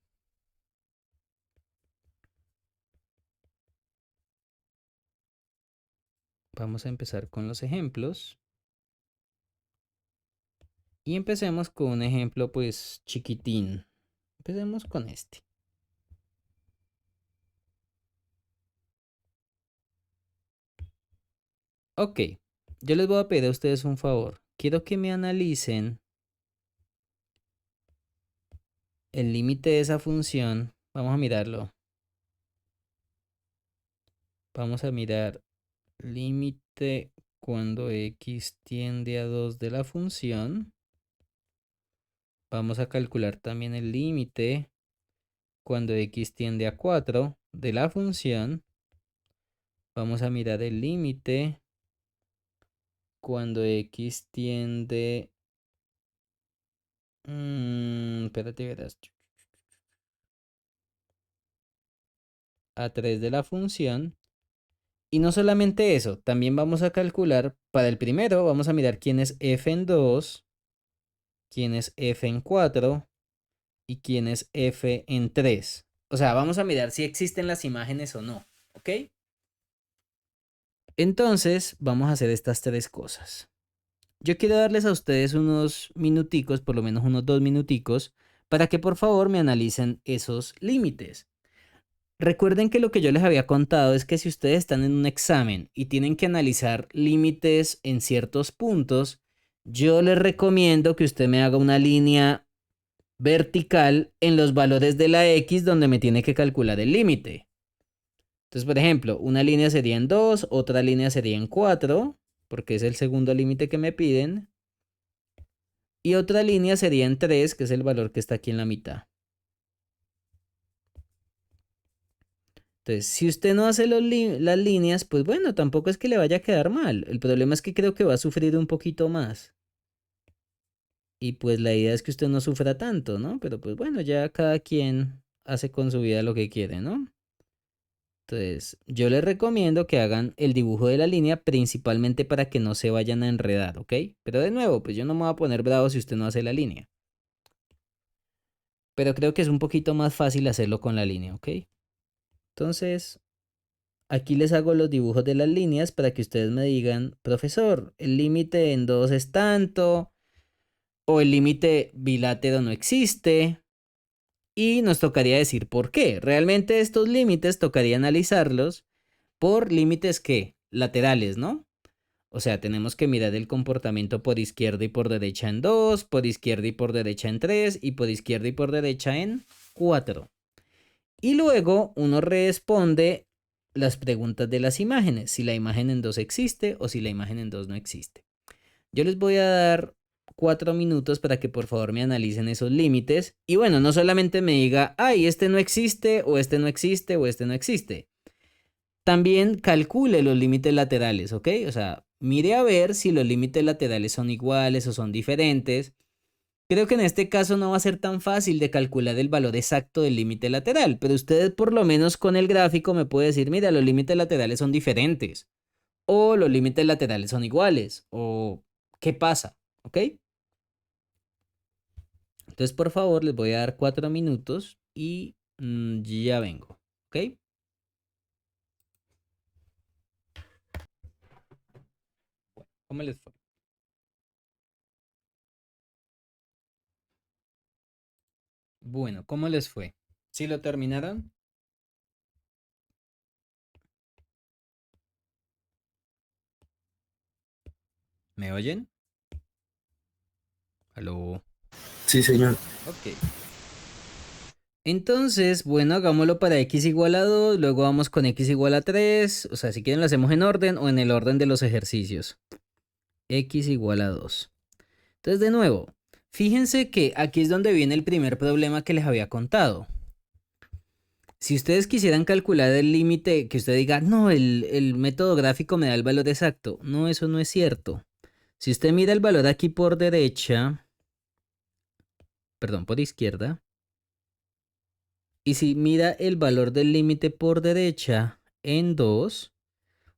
Vamos a empezar con los ejemplos. Y empecemos con un ejemplo pues chiquitín. Empecemos con este. Ok, yo les voy a pedir a ustedes un favor. Quiero que me analicen el límite de esa función. Vamos a mirarlo. Vamos a mirar límite cuando x tiende a 2 de la función. Vamos a calcular también el límite cuando x tiende a 4 de la función. Vamos a mirar el límite cuando x tiende... espérate, verás. A 3 de la función. Y no solamente eso, también vamos a calcular, para el primero vamos a mirar quién es f en 2, quién es f en 4 y quién es f en 3. O sea, vamos a mirar si existen las imágenes o no, ¿ok? Entonces, vamos a hacer estas tres cosas. Yo quiero darles a ustedes unos minuticos, por lo menos unos 2 minuticos, para que por favor me analicen esos límites. Recuerden que lo que yo les había contado es que si ustedes están en un examen y tienen que analizar límites en ciertos puntos, yo les recomiendo que usted me haga una línea vertical en los valores de la X donde me tiene que calcular el límite. Entonces, por ejemplo, una línea sería en 2, otra línea sería en 4, porque es el segundo límite que me piden. Y otra línea sería en 3, que es el valor que está aquí en la mitad. Entonces, si usted no hace las líneas, pues bueno, tampoco es que le vaya a quedar mal. El problema es que creo que va a sufrir un poquito más. Y pues la idea es que usted no sufra tanto, ¿no? Pero pues bueno, ya cada quien hace con su vida lo que quiere, ¿no? Entonces, yo les recomiendo que hagan el dibujo de la línea principalmente para que no se vayan a enredar, ¿ok? Pero de nuevo, pues yo no me voy a poner bravo si usted no hace la línea. Pero creo que es un poquito más fácil hacerlo con la línea, ¿ok? Entonces, aquí les hago los dibujos de las líneas para que ustedes me digan, profesor, el límite en 2 es tanto, o el límite bilátero no existe. Y nos tocaría decir por qué. Realmente estos límites tocaría analizarlos por límites que laterales, ¿no? O sea, tenemos que mirar el comportamiento por izquierda y por derecha en 2, por izquierda y por derecha en 3 y por izquierda y por derecha en 4. Y luego uno responde las preguntas de las imágenes, si la imagen en 2 existe o si la imagen en 2 no existe. Yo les voy a dar 4 minutos para que por favor me analicen esos límites. Y bueno, no solamente me diga, ay, este no existe, o este no existe, o este no existe. También calcule los límites laterales, ¿ok? O sea, mire a ver si los límites laterales son iguales o son diferentes. Creo que en este caso no va a ser tan fácil de calcular el valor exacto del límite lateral, pero usted por lo menos con el gráfico me puede decir, mira, los límites laterales son diferentes, o los límites laterales son iguales, o qué pasa, ¿ok? Entonces, por favor, les voy a dar 4 minutos y ya vengo, ¿ok? ¿Cómo les fue? Bueno, ¿cómo les fue? ¿Sí lo terminaron? ¿Me oyen? ¿Aló? Sí, señor. Ok. Entonces, bueno, hagámoslo para x igual a 2, luego vamos con x igual a 3, o sea, si quieren lo hacemos en orden o en el orden de los ejercicios. X igual a 2. Entonces, de nuevo, fíjense que aquí es donde viene el primer problema que les había contado. Si ustedes quisieran calcular el límite, que usted diga, no, el método gráfico me da el valor exacto. No, eso no es cierto. Si usted mira el valor aquí por derecha, perdón, por izquierda, y si mira el valor del límite por derecha en 2,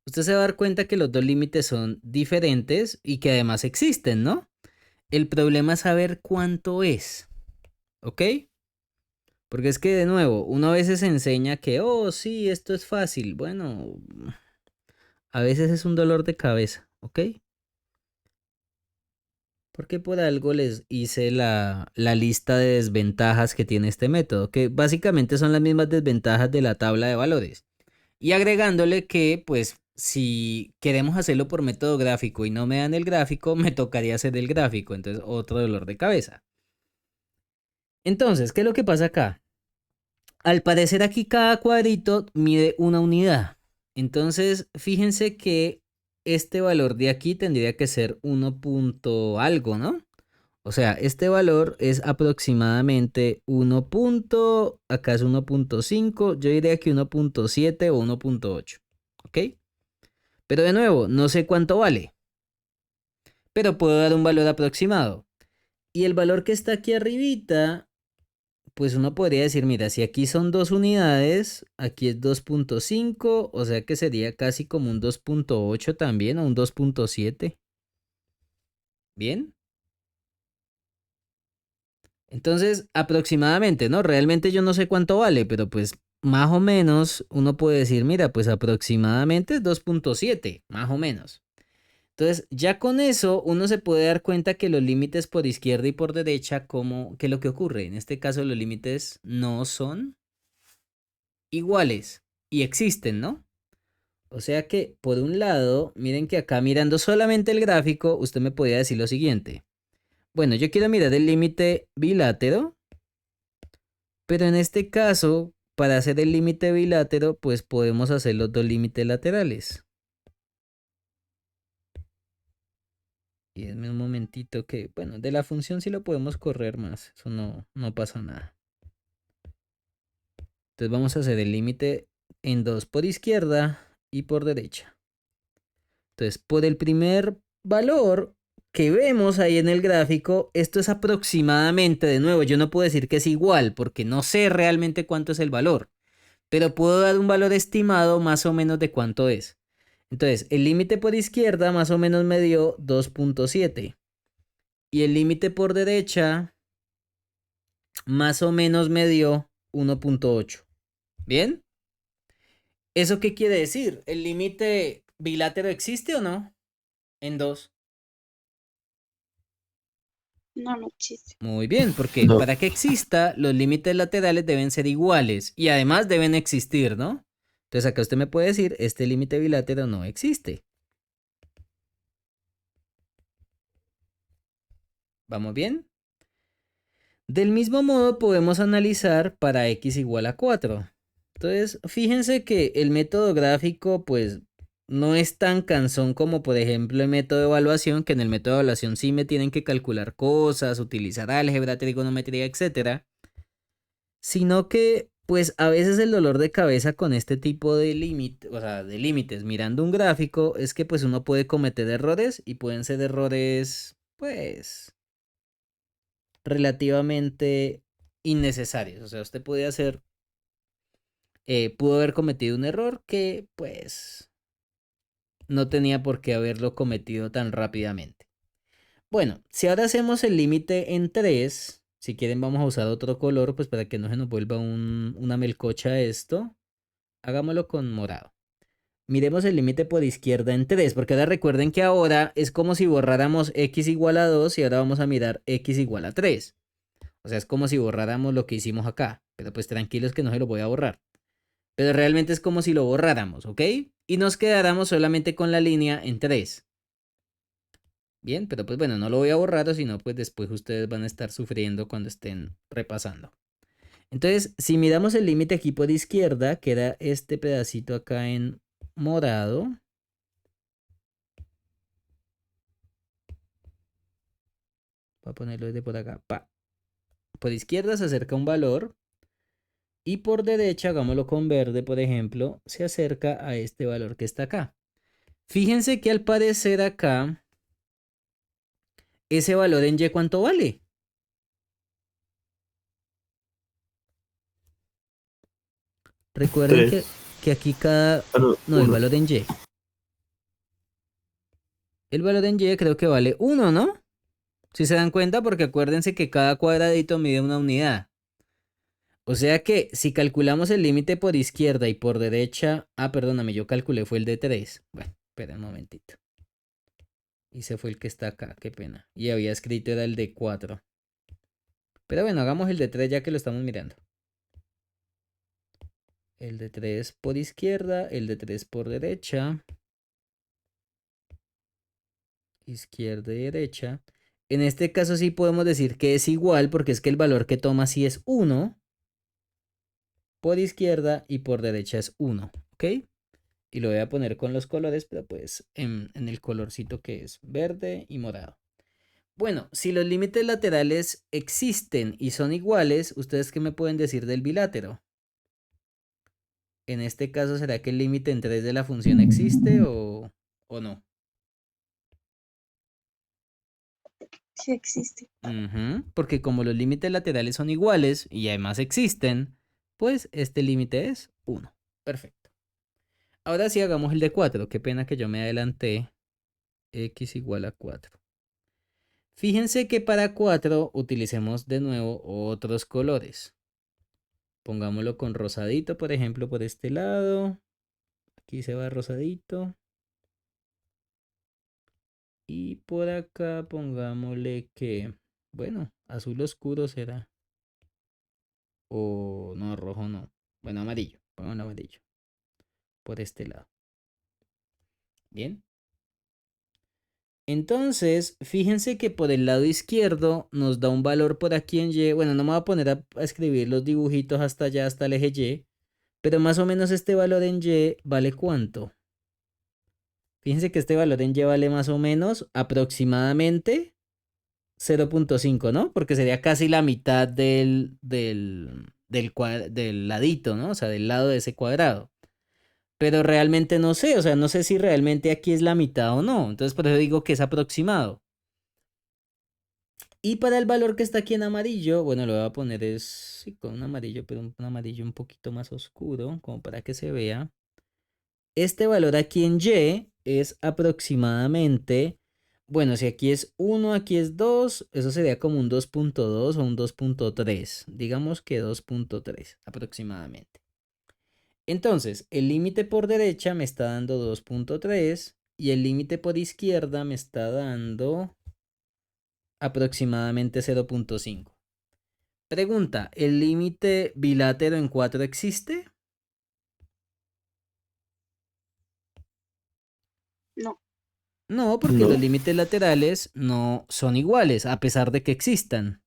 usted se va a dar cuenta que los dos límites son diferentes y que además existen, ¿no? El problema es saber cuánto es, ¿ok? Porque es que de nuevo, uno a veces enseña que, oh, sí, esto es fácil. Bueno, a veces es un dolor de cabeza, ¿ok? Porque por algo les hice la lista de desventajas que tiene este método, que básicamente son las mismas desventajas de la tabla de valores. Y agregándole que, pues, si queremos hacerlo por método gráfico y no me dan el gráfico, me tocaría hacer el gráfico. Entonces, otro dolor de cabeza. Entonces, ¿qué es lo que pasa acá? Al parecer aquí cada cuadrito mide una unidad. Entonces, fíjense que este valor de aquí tendría que ser 1 punto algo, ¿no? O sea, este valor es aproximadamente 1 punto, acá es 1.5, yo diría que 1.7 o 1.8, ¿ok? Pero de nuevo, no sé cuánto vale, pero puedo dar un valor aproximado. Y el valor que está aquí arribita, pues uno podría decir, mira, si aquí son 2 unidades, aquí es 2.5, o sea que sería casi como un 2.8 también, o un 2.7. ¿Bien? Entonces, aproximadamente, ¿no? Realmente yo no sé cuánto vale, pero pues más o menos uno puede decir, mira, pues aproximadamente es 2.7, más o menos. Entonces, ya con eso uno se puede dar cuenta que los límites por izquierda y por derecha, como que lo que ocurre, en este caso los límites no son iguales y existen, ¿no? O sea que, por un lado, miren que acá mirando solamente el gráfico, usted me podría decir lo siguiente. Bueno, yo quiero mirar el límite bilátero, pero en este caso, para hacer el límite bilátero, pues podemos hacer los dos límites laterales. Y denme un momentito que, bueno, de la función sí lo podemos correr más. Eso no pasa nada. Entonces vamos a hacer el límite en 2 por izquierda y por derecha. Entonces, por el primer valor que vemos ahí en el gráfico, esto es aproximadamente, de nuevo, yo no puedo decir que es igual porque no sé realmente cuánto es el valor, pero puedo dar un valor estimado más o menos de cuánto es. Entonces, el límite por izquierda más o menos me dio 2.7 y el límite por derecha más o menos me dio 1.8. ¿Bien? ¿Eso qué quiere decir? ¿El límite bilátero existe o no? En 2. No, no existe. Muy bien, porque No. para que exista, los límites laterales deben ser iguales y además deben existir, ¿no? Entonces acá usted me puede decir, este límite bilátero no existe. ¿Vamos bien? Del mismo modo podemos analizar para x igual a 4. Entonces, fíjense que el método gráfico, pues, no es tan cansón como, por ejemplo, el método de evaluación, que en el método de evaluación sí me tienen que calcular cosas, utilizar álgebra, trigonometría, etcétera. Sino que, pues, a veces el dolor de cabeza con este tipo de límites, o sea, de límites mirando un gráfico, es que, pues, uno puede cometer errores y pueden ser errores, pues, relativamente innecesarios. O sea, usted puede hacer, pudo haber cometido un error que pues no tenía por qué haberlo cometido tan rápidamente. Bueno, si ahora hacemos el límite en 3, si quieren vamos a usar otro color, pues para que no se nos vuelva una melcocha esto, hagámoslo con morado. Miremos el límite por izquierda en 3, porque ahora recuerden que ahora es como si borráramos x igual a 2 y ahora vamos a mirar x igual a 3. O sea, es como si borráramos lo que hicimos acá. Pero pues tranquilos que no se lo voy a borrar. Pero realmente es como si lo borráramos, ¿ok? Y nos quedáramos solamente con la línea en 3. Bien, pero pues bueno, no lo voy a borrar, o si no, pues después ustedes van a estar sufriendo cuando estén repasando. Entonces, si miramos el límite aquí por izquierda, queda este pedacito acá en morado. Voy a ponerlo desde por acá. Pa. Por izquierda se acerca un valor. Y por derecha, hagámoslo con verde, por ejemplo, se acerca a este valor que está acá. Fíjense que al parecer acá, ese valor en Y, ¿cuánto vale? Recuerden 3. que aquí cada... No, el 1. valor en Y. El valor en Y creo que vale 1, ¿no? Si se dan cuenta, porque acuérdense que cada cuadradito mide una unidad. O sea que si calculamos el límite por izquierda y por derecha... Ah, perdóname, yo calculé fue el de 3. Bueno, espera un momentito. Y ese fue el que está acá, qué pena. Y había escrito era el de 4. Pero bueno, hagamos el de 3 ya que lo estamos mirando. El de 3 por izquierda, el de 3 por derecha. Izquierda y derecha. En este caso sí podemos decir que es igual porque es que el valor que toma sí es 1 por izquierda y por derecha es 1, ¿ok? Y lo voy a poner con los colores, pero pues en el colorcito que es verde y morado. Bueno, si los límites laterales existen y son iguales, ¿ustedes qué me pueden decir del bilátero? En este caso, ¿será que el límite en 3 de la función existe o no? Sí existe. Porque como los límites laterales son iguales y además existen, pues este límite es 1. Perfecto. Ahora sí hagamos el de 4. Qué pena que yo me adelanté. X igual a 4. Fíjense que para 4 utilicemos de nuevo otros colores. Pongámoslo con rosadito, por ejemplo, por este lado. Aquí se va rosadito. Y por acá pongámosle que, bueno, azul oscuro será. O no, rojo no. Bueno, amarillo. Pongan amarillo. Por este lado. Bien. Entonces, fíjense que por el lado izquierdo nos da un valor por aquí en Y. Bueno, no me voy a poner a escribir los dibujitos hasta allá, hasta el eje Y. Pero más o menos este valor en Y vale ¿cuánto? Fíjense que este valor en Y vale más o menos aproximadamente 0.5, ¿no? Porque sería casi la mitad del ladito, ¿no? O sea, del lado de ese cuadrado. Pero realmente no sé, o sea, no sé si realmente aquí es la mitad o no. Entonces por eso digo que es aproximado. Y para el valor que está aquí en amarillo, bueno, lo voy a poner sí, con un amarillo, pero un amarillo un poquito más oscuro, como para que se vea. Este valor aquí en Y es aproximadamente, bueno, si aquí es 1, aquí es 2, eso sería como un 2.2 o un 2.3. Digamos que 2.3 aproximadamente. Entonces, el límite por derecha me está dando 2.3 y el límite por izquierda me está dando aproximadamente 0.5. Pregunta, ¿el límite bilátero en 4 existe? No. No, porque No. los límites laterales no son iguales, a pesar de que existan.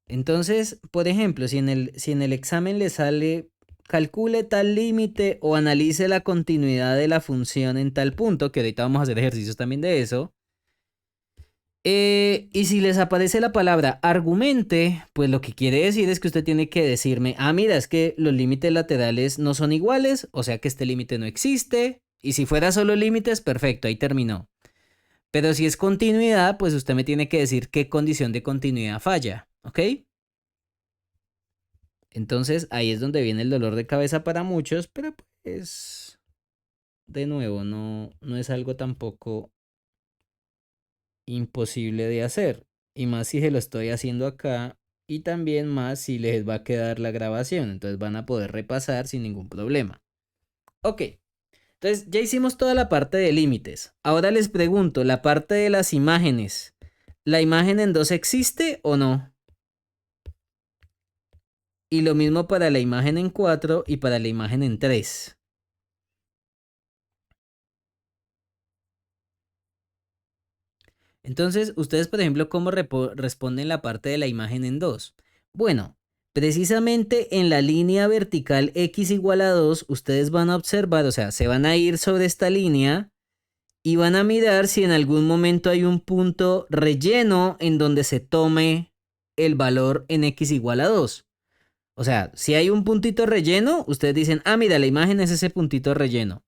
Entonces, por ejemplo, si en el examen le sale, calcule tal límite o analice la continuidad de la función en tal punto, que ahorita vamos a hacer ejercicios también de eso. Y si les aparece la palabra argumente, pues lo que quiere decir es que usted tiene que decirme, mira, es que los límites laterales no son iguales, o sea que este límite no existe. Y si fuera solo límites, perfecto, ahí terminó. Pero si es continuidad, pues usted me tiene que decir qué condición de continuidad falla, ¿ok? Entonces ahí es donde viene el dolor de cabeza para muchos, pero pues, de nuevo, no es algo tampoco imposible de hacer. Y más si se lo estoy haciendo acá y también más si les va a quedar la grabación. Entonces van a poder repasar sin ningún problema. Ok, entonces ya hicimos toda la parte de límites. Ahora les pregunto, la parte de las imágenes. ¿La imagen en 2 existe o no? Y lo mismo para la imagen en 4 y para la imagen en 3. Entonces, ustedes, por ejemplo, ¿cómo responden la parte de la imagen en 2? Bueno, precisamente en la línea vertical x igual a 2, ustedes van a observar, o sea, se van a ir sobre esta línea y van a mirar si en algún momento hay un punto relleno en donde se tome el valor en x igual a 2. O sea, si hay un puntito relleno, ustedes dicen, mira, la imagen es ese puntito relleno.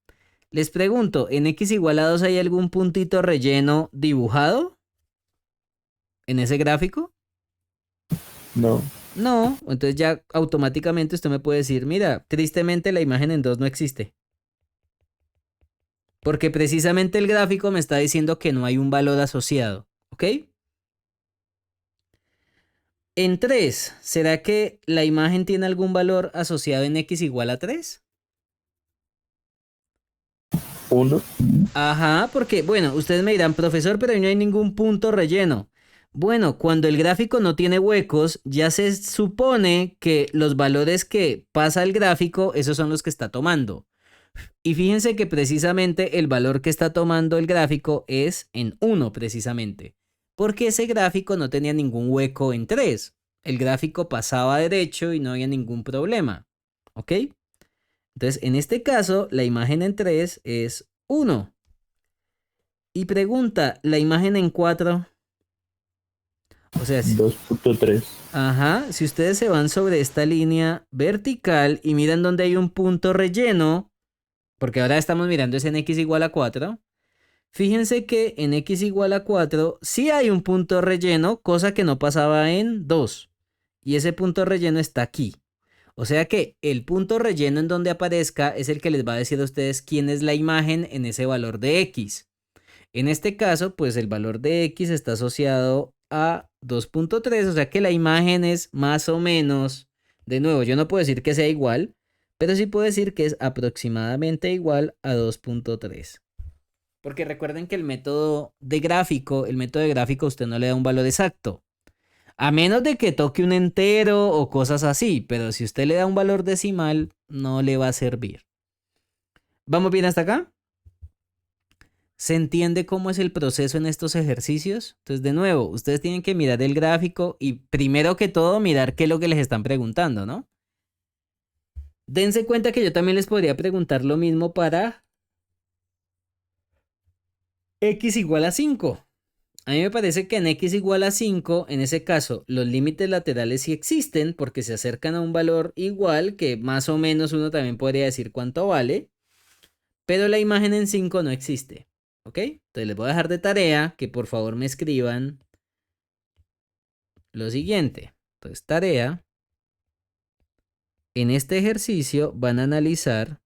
Les pregunto, ¿en x igual a 2 hay algún puntito relleno dibujado en ese gráfico? No. No, entonces ya automáticamente usted me puede decir, mira, tristemente la imagen en 2 no existe. Porque precisamente el gráfico me está diciendo que no hay un valor asociado, ¿ok? En 3, ¿será que la imagen tiene algún valor asociado en x igual a 3? 1. Ajá, porque, bueno, ustedes me dirán, profesor, pero ahí no hay ningún punto relleno. Bueno, cuando el gráfico no tiene huecos, ya se supone que los valores que pasa el gráfico, esos son los que está tomando. Y fíjense que precisamente el valor que está tomando el gráfico es en 1, precisamente. Porque ese gráfico no tenía ningún hueco en 3. El gráfico pasaba derecho y no había ningún problema. ¿Ok? Entonces, en este caso, la imagen en 3 es 1. Y pregunta, la imagen en 4. O sea, 2.3. ajá, si ustedes se van sobre esta línea vertical y miran donde hay un punto relleno, porque ahora estamos mirando es en x igual a 4, fíjense que en x igual a 4 sí hay un punto relleno, cosa que no pasaba en 2. Y ese punto relleno está aquí. O sea que el punto relleno en donde aparezca es el que les va a decir a ustedes quién es la imagen en ese valor de x. En este caso, pues el valor de x está asociado a 2.3, o sea que la imagen es más o menos, de nuevo, yo no puedo decir que sea igual, pero sí puedo decir que es aproximadamente igual a 2.3. Porque recuerden que el método de gráfico a usted no le da un valor exacto. A menos de que toque un entero o cosas así, pero si usted le da un valor decimal, no le va a servir. ¿Vamos bien hasta acá? ¿Se entiende cómo es el proceso en estos ejercicios? Entonces, de nuevo, ustedes tienen que mirar el gráfico y primero que todo mirar qué es lo que les están preguntando, ¿no? Dense cuenta que yo también les podría preguntar lo mismo para x igual a 5. A mí me parece que en x igual a 5, en ese caso, los límites laterales sí existen porque se acercan a un valor igual, que más o menos uno también podría decir cuánto vale, pero la imagen en 5 no existe. ¿Ok? Entonces les voy a dejar de tarea que por favor me escriban lo siguiente. Entonces, tarea. En este ejercicio van a analizar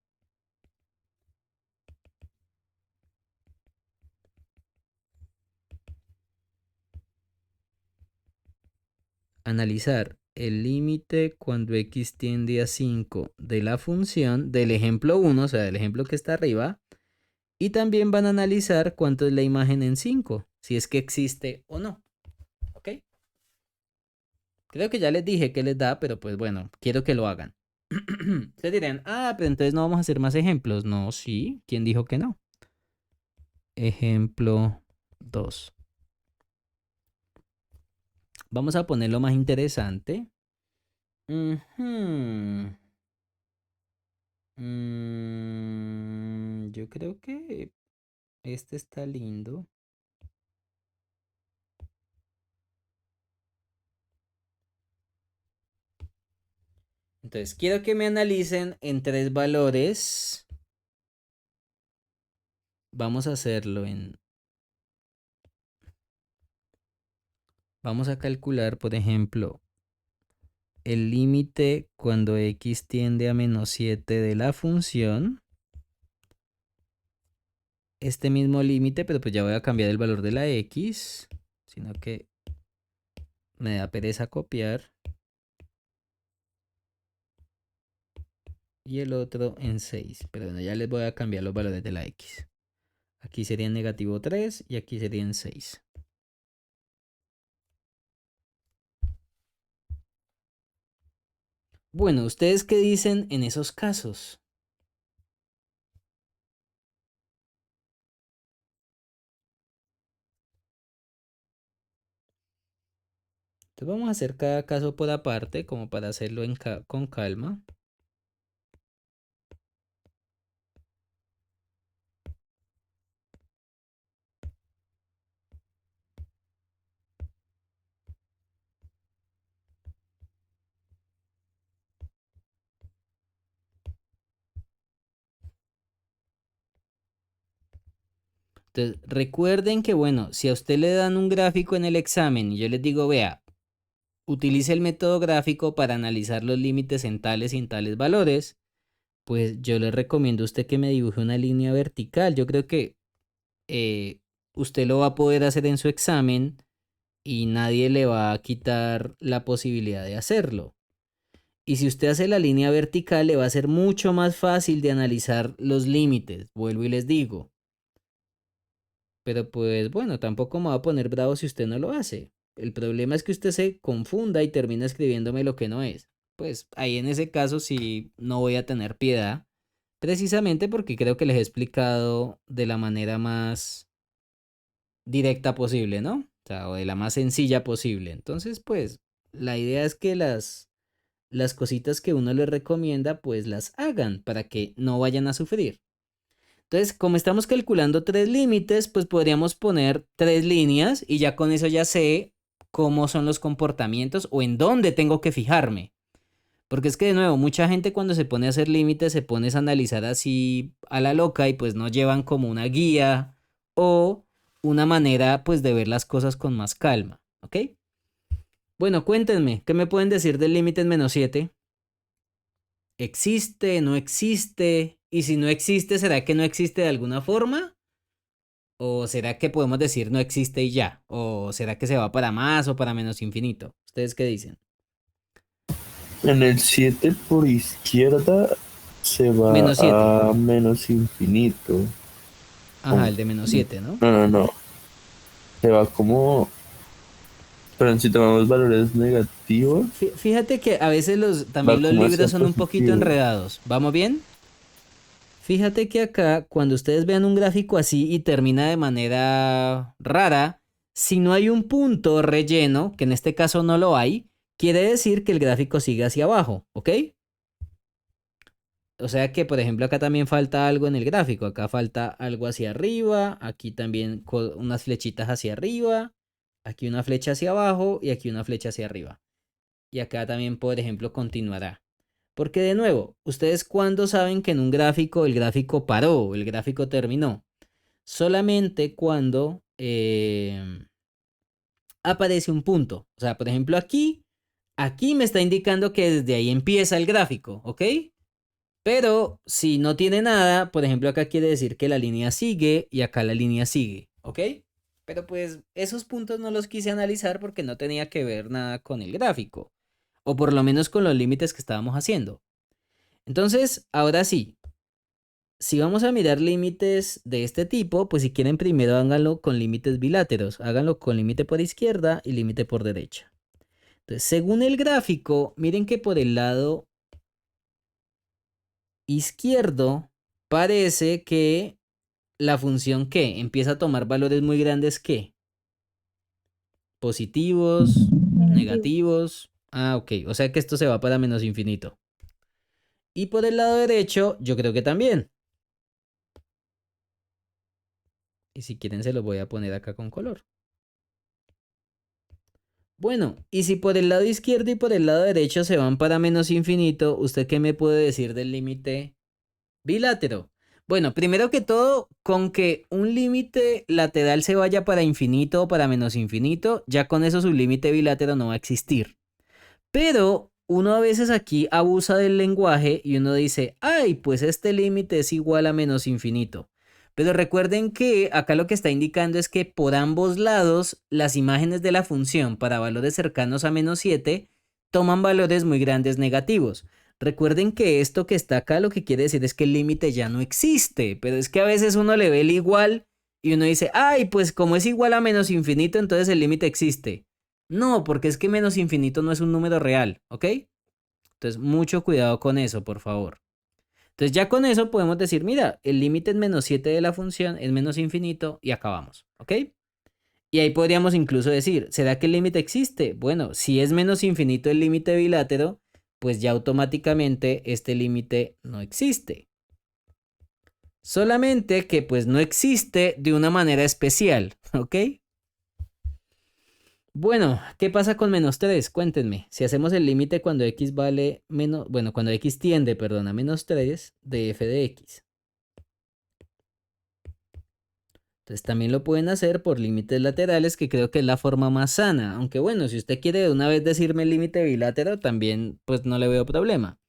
el límite cuando x tiende a 5 de la función del ejemplo 1, o sea, del ejemplo que está arriba, y también van a analizar cuánto es la imagen en 5, si es que existe o no. ¿Ok? Creo que ya les dije que les da, pero pues bueno, quiero que lo hagan. Ustedes dirán, pero entonces no vamos a hacer más ejemplos. No, sí, ¿quién dijo que no? Ejemplo 2. Vamos a poner lo más interesante. Yo creo que este está lindo. Entonces, quiero que me analicen en 3 valores. Vamos a hacerlo en... Vamos a calcular, por ejemplo, el límite cuando x tiende a -7 de la función. Este mismo límite, pero pues ya voy a cambiar el valor de la x, sino que me da pereza copiar. Y el otro en 6, pero bueno, ya les voy a cambiar los valores de la x. Aquí serían -3 y aquí serían 6. Bueno, ¿ustedes qué dicen en esos casos? Entonces vamos a hacer cada caso por aparte, como para hacerlo con calma. Entonces, recuerden que, bueno, si a usted le dan un gráfico en el examen y yo les digo, vea, utilice el método gráfico para analizar los límites en tales y en tales valores, pues yo le recomiendo a usted que me dibuje una línea vertical. Yo creo que usted lo va a poder hacer en su examen y nadie le va a quitar la posibilidad de hacerlo. Y si usted hace la línea vertical, le va a ser mucho más fácil de analizar los límites, vuelvo y les digo. Pero pues bueno, tampoco me va a poner bravo si usted no lo hace. El problema es que usted se confunda y termina escribiéndome lo que no es. Pues ahí en ese caso sí no voy a tener piedad, precisamente porque creo que les he explicado de la manera más directa posible, ¿no? O sea, o de la más sencilla posible. Entonces, pues la idea es que las cositas que uno les recomienda, pues las hagan para que no vayan a sufrir. Entonces, como estamos calculando 3 límites, pues podríamos poner 3 líneas y ya con eso ya sé cómo son los comportamientos o en dónde tengo que fijarme. Porque es que de nuevo, mucha gente cuando se pone a hacer límites se pone a analizar así a la loca y pues no llevan como una guía o una manera pues de ver las cosas con más calma, ¿ok? Bueno, cuéntenme, ¿qué me pueden decir del límite en -7? ¿Existe? ¿No existe? Y si no existe, ¿será que no existe de alguna forma? ¿O será que podemos decir no existe y ya? ¿O será que se va para más o para menos infinito? ¿Ustedes qué dicen? En el 7 por izquierda se va -7. a menos infinito. Ajá, el de -7, ¿no? No. Se va como... Pero si tomamos valores negativos, Fíjate que a veces va también los como hacia libros son un poquito positivo. enredados. ¿Vamos bien? Fíjate que acá, cuando ustedes vean un gráfico así y termina de manera rara, si no hay un punto relleno, que en este caso no lo hay, quiere decir que el gráfico sigue hacia abajo, ¿ok? O sea que, por ejemplo, acá también falta algo en el gráfico. Acá falta algo hacia arriba, aquí también unas flechitas hacia arriba, aquí una flecha hacia abajo y aquí una flecha hacia arriba. Y acá también, por ejemplo, continuará. Porque de nuevo, ¿ustedes cuándo saben que en un gráfico el gráfico paró, el gráfico terminó? Solamente cuando aparece un punto. O sea, por ejemplo, aquí me está indicando que desde ahí empieza el gráfico, ¿ok? Pero si no tiene nada, por ejemplo, acá quiere decir que la línea sigue y acá la línea sigue, ¿ok? Pero pues esos puntos no los quise analizar porque no tenía que ver nada con el gráfico, o por lo menos con los límites que estábamos haciendo. Entonces, ahora sí, si vamos a mirar límites de este tipo, pues si quieren primero háganlo con límites biláteros, háganlo con límite por izquierda y límite por derecha. Entonces, según el gráfico, miren que por el lado izquierdo parece que la función que empieza a tomar valores muy grandes que positivos, Negativo. negativos. Ah, ok. O sea que esto se va para menos infinito. Y por el lado derecho, yo creo que también. Y si quieren se los voy a poner acá con color. Bueno, y si por el lado izquierdo y por el lado derecho se van para menos infinito, ¿usted qué me puede decir del límite bilátero? Bueno, primero que todo, con que un límite lateral se vaya para infinito o para menos infinito, ya con eso su límite bilátero no va a existir. Pero uno a veces aquí abusa del lenguaje y uno dice, ay, pues este límite es igual a menos infinito. Pero recuerden que acá lo que está indicando es que por ambos lados las imágenes de la función para valores cercanos a menos 7 toman valores muy grandes negativos. Recuerden que esto que está acá lo que quiere decir es que el límite ya no existe, pero es que a veces uno le ve el igual y uno dice, ay, pues como es igual a menos infinito, entonces el límite existe. No, porque es que menos infinito no es un número real, ¿ok? Entonces, mucho cuidado con eso, por favor. Entonces, ya con eso podemos decir, mira, el límite es menos 7 de la función es menos infinito y acabamos, ¿ok? Y ahí podríamos incluso decir, ¿será que el límite existe? Bueno, si es menos infinito el límite bilátero, pues ya automáticamente este límite no existe. Solamente que pues no existe de una manera especial, ¿ok? Bueno, ¿qué pasa con menos 3? Cuéntenme. Si hacemos el límite cuando x vale menos, bueno, cuando x tiende, perdón, a menos 3 de f de x. Entonces también lo pueden hacer por límites laterales, que creo que es la forma más sana. Aunque bueno, si usted quiere de una vez decirme el límite bilátero, también pues no le veo problema.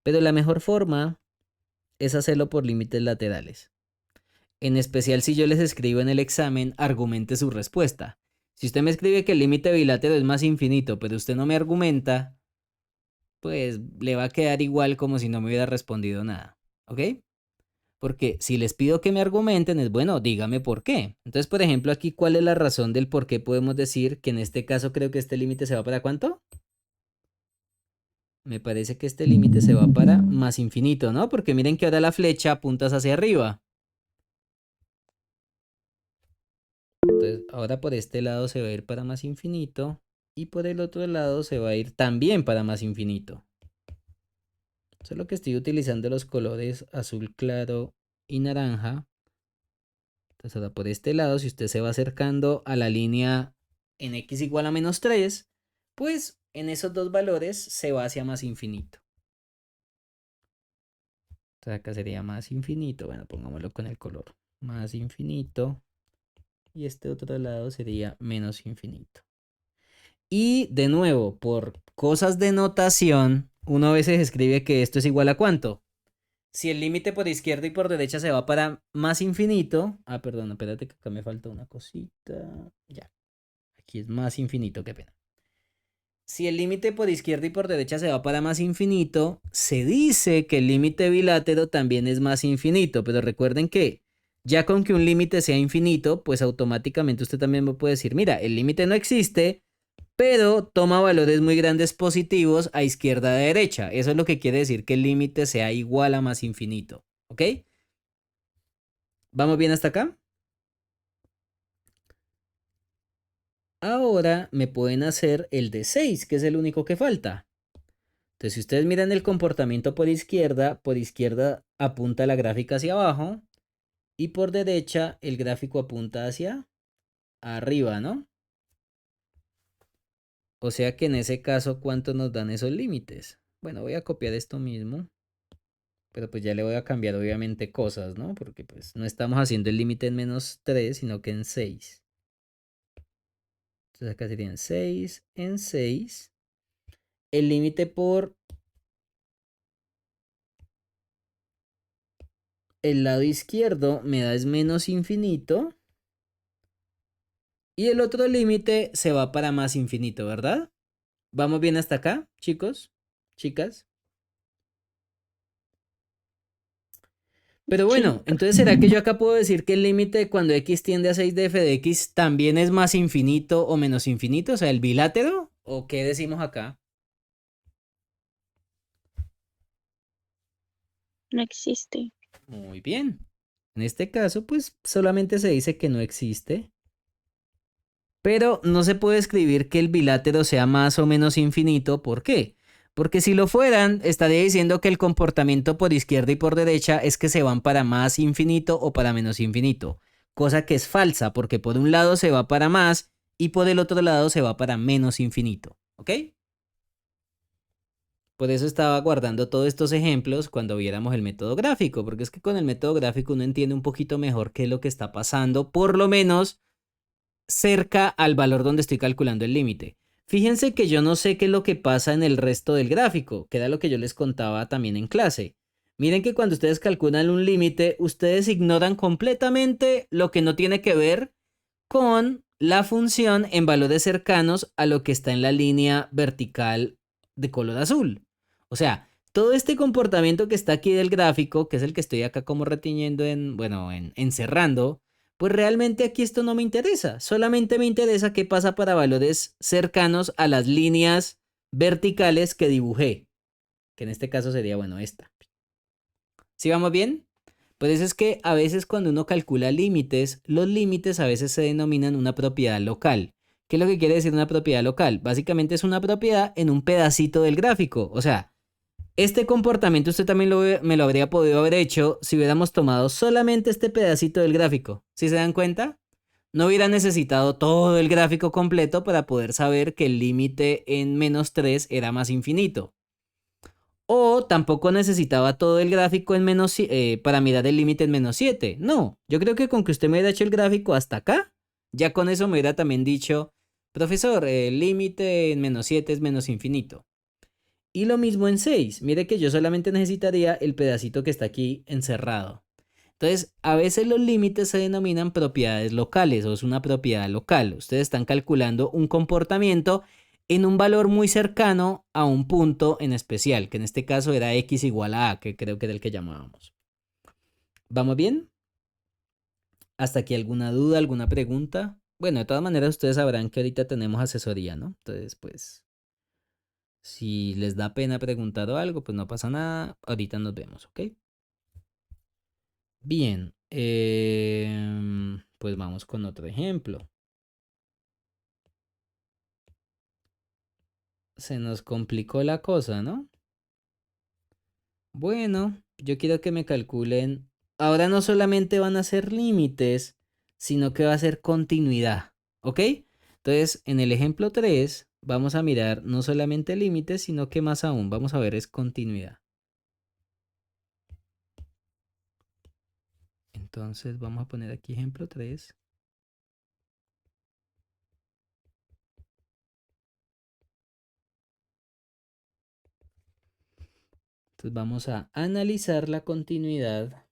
Pero la mejor forma es hacerlo por límites laterales. En especial si yo les escribo en el examen, argumente su respuesta. Si usted me escribe que el límite bilátero es más infinito, pero usted no me argumenta, pues le va a quedar igual como si no me hubiera respondido nada, ¿ok? Porque si les pido que me argumenten, es bueno, dígame por qué. Entonces, por ejemplo, aquí, ¿cuál es la razón del por qué podemos decir que en este caso creo que este límite se va para cuánto? Me parece que este límite se va para más infinito, ¿no? Porque miren que ahora la flecha apunta hacia arriba. Entonces, ahora por este lado se va a ir para más infinito y por el otro lado se va a ir también para más infinito. Solo que estoy utilizando los colores azul claro y naranja. Entonces ahora por este lado, si usted se va acercando a la línea en x igual a menos 3, pues en esos dos valores se va hacia más infinito. Entonces acá sería más infinito. Bueno, pongámoslo con el color. Más infinito. Y este otro lado sería menos infinito. Y de nuevo, por cosas de notación, uno a veces escribe que esto es igual a ¿cuánto? Si el límite por izquierda y por derecha se va para más infinito. Ah, perdón, espérate que acá me falta una cosita. Ya. Aquí es más infinito, qué pena. Si el límite por izquierda y por derecha se va para más infinito, se dice que el límite bilátero también es más infinito. Pero recuerden que ya con que un límite sea infinito, pues automáticamente usted también me puede decir, mira, el límite no existe, pero toma valores muy grandes positivos a izquierda a derecha. Eso es lo que quiere decir que el límite sea igual a más infinito. ¿Ok? ¿Vamos bien hasta acá? Ahora me pueden hacer el de 6, que es el único que falta. Entonces, si ustedes miran el comportamiento por izquierda apunta la gráfica hacia abajo y por derecha el gráfico apunta hacia arriba, ¿no? O sea que en ese caso, ¿cuánto nos dan esos límites? Bueno, voy a copiar esto mismo, pero pues ya le voy a cambiar obviamente cosas, ¿no? Porque pues no estamos haciendo el límite en -3, sino que en 6. Entonces acá serían 6 en 6. El límite por el lado izquierdo me da es menos infinito. Y el otro límite se va para más infinito, ¿verdad? ¿Vamos bien hasta acá, chicos? ¿Chicas? Pero Sí, bueno, entonces ¿será que yo acá puedo decir que el límite cuando x tiende a 6 de f de x también es más infinito o menos infinito? O sea, el bilátero. ¿O qué decimos acá? no existe. Muy bien. En este caso, pues solamente se dice que no existe. Pero no se puede escribir que el bilátero sea más o menos infinito. ¿Por qué? Porque si lo fueran, estaría diciendo que el comportamiento por izquierda y por derecha es que se van para más infinito o para menos infinito. Cosa que es falsa, porque por un lado se va para más y por el otro lado se va para menos infinito. ¿Ok? Por eso estaba guardando todos estos ejemplos cuando viéramos el método gráfico, porque es que con el método gráfico uno entiende un poquito mejor qué es lo que está pasando, por lo menos cerca al valor donde estoy calculando el límite. Fíjense que yo no sé qué es lo que pasa en el resto del gráfico, que era lo que yo les contaba también en clase. Miren que cuando ustedes calculan un límite, ustedes ignoran completamente lo que no tiene que ver con la función en valores cercanos a lo que está en la línea vertical de color azul. O sea, todo este comportamiento que está aquí del gráfico, que es el que estoy acá como retiñendo encerrando, pues realmente aquí esto no me interesa. Solamente me interesa qué pasa para valores cercanos a las líneas verticales que dibujé, que en este caso sería, bueno, esta. ¿Sí vamos bien? Por eso es que a veces cuando uno calcula límites, los límites a veces se denominan una propiedad local. ¿Qué es lo que quiere decir una propiedad local? Básicamente es una propiedad en un pedacito del gráfico. O sea, este comportamiento usted también me lo habría podido haber hecho si hubiéramos tomado solamente este pedacito del gráfico. ¿Sí se dan cuenta? No hubiera necesitado todo el gráfico completo para poder saber que el límite en -3 era más infinito. O tampoco necesitaba todo el gráfico en para mirar el límite en -7. No, yo creo que con que usted me hubiera hecho el gráfico hasta acá, ya con eso me hubiera también dicho, profesor, el límite en -7 es menos infinito. Y lo mismo en 6. Mire que yo solamente necesitaría el pedacito que está aquí encerrado. Entonces, a veces los límites se denominan propiedades locales o es una propiedad local. Ustedes están calculando un comportamiento en un valor muy cercano a un punto en especial, que en este caso era x igual a, que creo que era el que llamábamos. ¿Vamos bien? ¿Hasta aquí alguna duda, alguna pregunta? Bueno, de todas maneras ustedes sabrán que ahorita tenemos asesoría, ¿no? Entonces, pues, si les da pena preguntar o algo, pues no pasa nada. Ahorita nos vemos, ¿ok? Bien, pues vamos con otro ejemplo. Se nos complicó la cosa, ¿no? Bueno, yo quiero que me calculen. Ahora no solamente van a ser límites, sino que va a ser continuidad, ¿ok? Entonces, en el ejemplo 3, vamos a mirar no solamente límites, sino que más aún vamos a ver es continuidad. Entonces, vamos a poner aquí ejemplo 3. Entonces, vamos a analizar la continuidad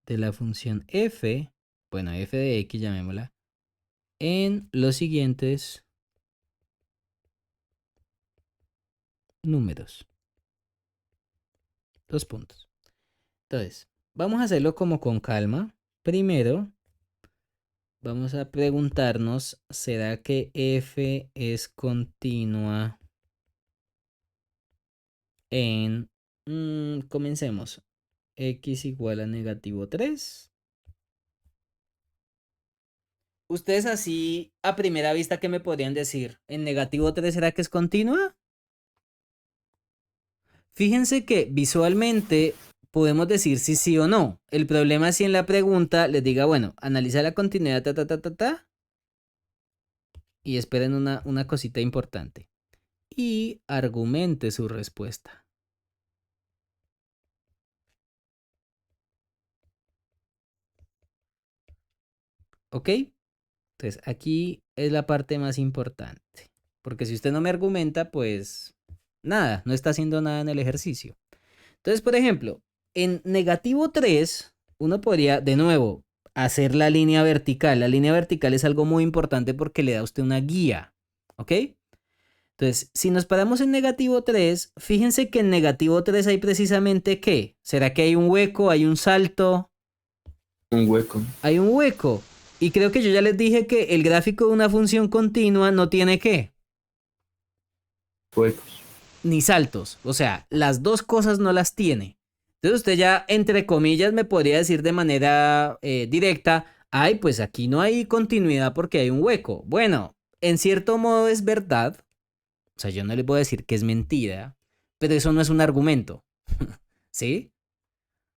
de la función f, bueno, f de x llamémosla, en los siguientes números. Dos puntos. Entonces, vamos a hacerlo como con calma. Primero, vamos a preguntarnos, ¿será que f es continua en, comencemos, x igual a negativo 3. Ustedes así, a primera vista, ¿qué me podrían decir? ¿En negativo 3 será que es continua? Fíjense que visualmente podemos decir si sí o no. El problema es si en la pregunta les diga, bueno, analiza la continuidad, y esperen una cosita importante. Y argumente su respuesta. ¿Ok? Entonces, aquí es la parte más importante. Porque si usted no me argumenta, pues nada, no está haciendo nada en el ejercicio. Entonces, por ejemplo, en negativo 3, uno podría, de nuevo, hacer la línea vertical. La línea vertical es algo muy importante porque le da a usted una guía. ¿Ok? Entonces, si nos paramos en negativo 3, fíjense que en negativo 3 hay precisamente ¿qué? ¿Será que hay un hueco? ¿Hay un salto? Un hueco. Hay un hueco. Y creo que yo ya les dije que el gráfico de una función continua no tiene ¿qué? Huecos. Ni saltos. O sea, las dos cosas no las tiene. Entonces usted ya, entre comillas, me podría decir de manera directa, ay, pues aquí no hay continuidad porque hay un hueco. Bueno, en cierto modo es verdad. O sea, yo no les voy a decir que es mentira, pero eso no es un argumento. ¿Sí?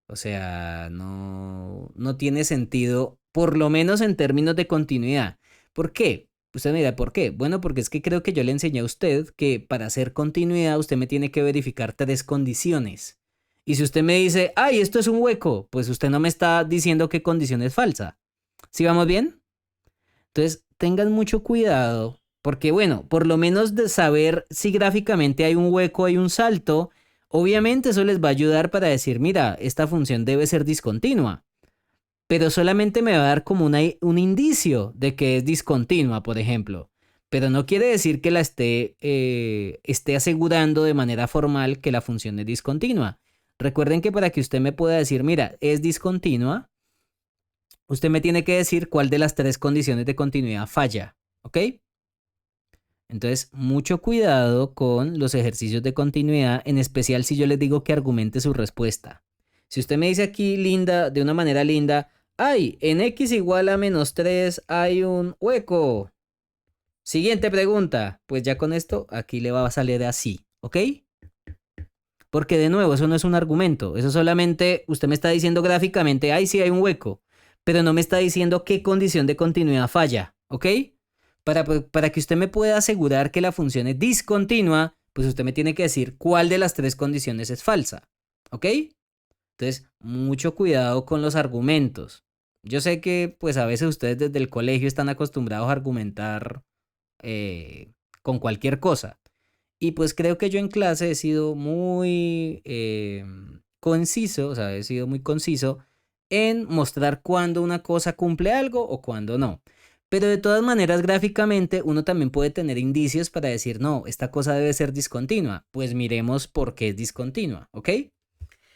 O sea, no tiene sentido, por lo menos en términos de continuidad. ¿Por qué? Usted me dirá, ¿por qué? Bueno, porque es que creo que yo le enseñé a usted que para hacer continuidad usted me tiene que verificar tres condiciones. Y si usted me dice, ay, esto es un hueco, pues usted no me está diciendo qué condición es falsa. ¿Sí vamos bien? Entonces, tengan mucho cuidado, porque bueno, por lo menos de saber si gráficamente hay un hueco, hay un salto, obviamente eso les va a ayudar para decir, mira, esta función debe ser discontinua, pero solamente me va a dar como un indicio de que es discontinua, por ejemplo. Pero no quiere decir que la esté asegurando de manera formal que la función es discontinua. Recuerden que para que usted me pueda decir, mira, es discontinua, usted me tiene que decir cuál de las tres condiciones de continuidad falla, ¿ok? Entonces, mucho cuidado con los ejercicios de continuidad, en especial si yo les digo que argumente su respuesta. Si usted me dice aquí, linda, de una manera linda, ay, en x igual a menos 3 hay un hueco. Siguiente pregunta. Pues ya con esto, aquí le va a salir así, ¿ok? Porque de nuevo, eso no es un argumento. Eso solamente usted me está diciendo gráficamente, ay, sí hay un hueco. Pero no me está diciendo qué condición de continuidad falla, ¿ok? Para que usted me pueda asegurar que la función es discontinua, pues usted me tiene que decir cuál de las tres condiciones es falsa, ¿ok? Entonces, mucho cuidado con los argumentos. Yo sé que pues a veces ustedes desde el colegio están acostumbrados a argumentar con cualquier cosa. Y pues creo que yo en clase he sido muy conciso, o sea, he sido muy conciso en mostrar cuándo una cosa cumple algo o cuándo no. Pero de todas maneras, gráficamente, uno también puede tener indicios para decir, no, esta cosa debe ser discontinua. Pues miremos por qué es discontinua, ¿ok?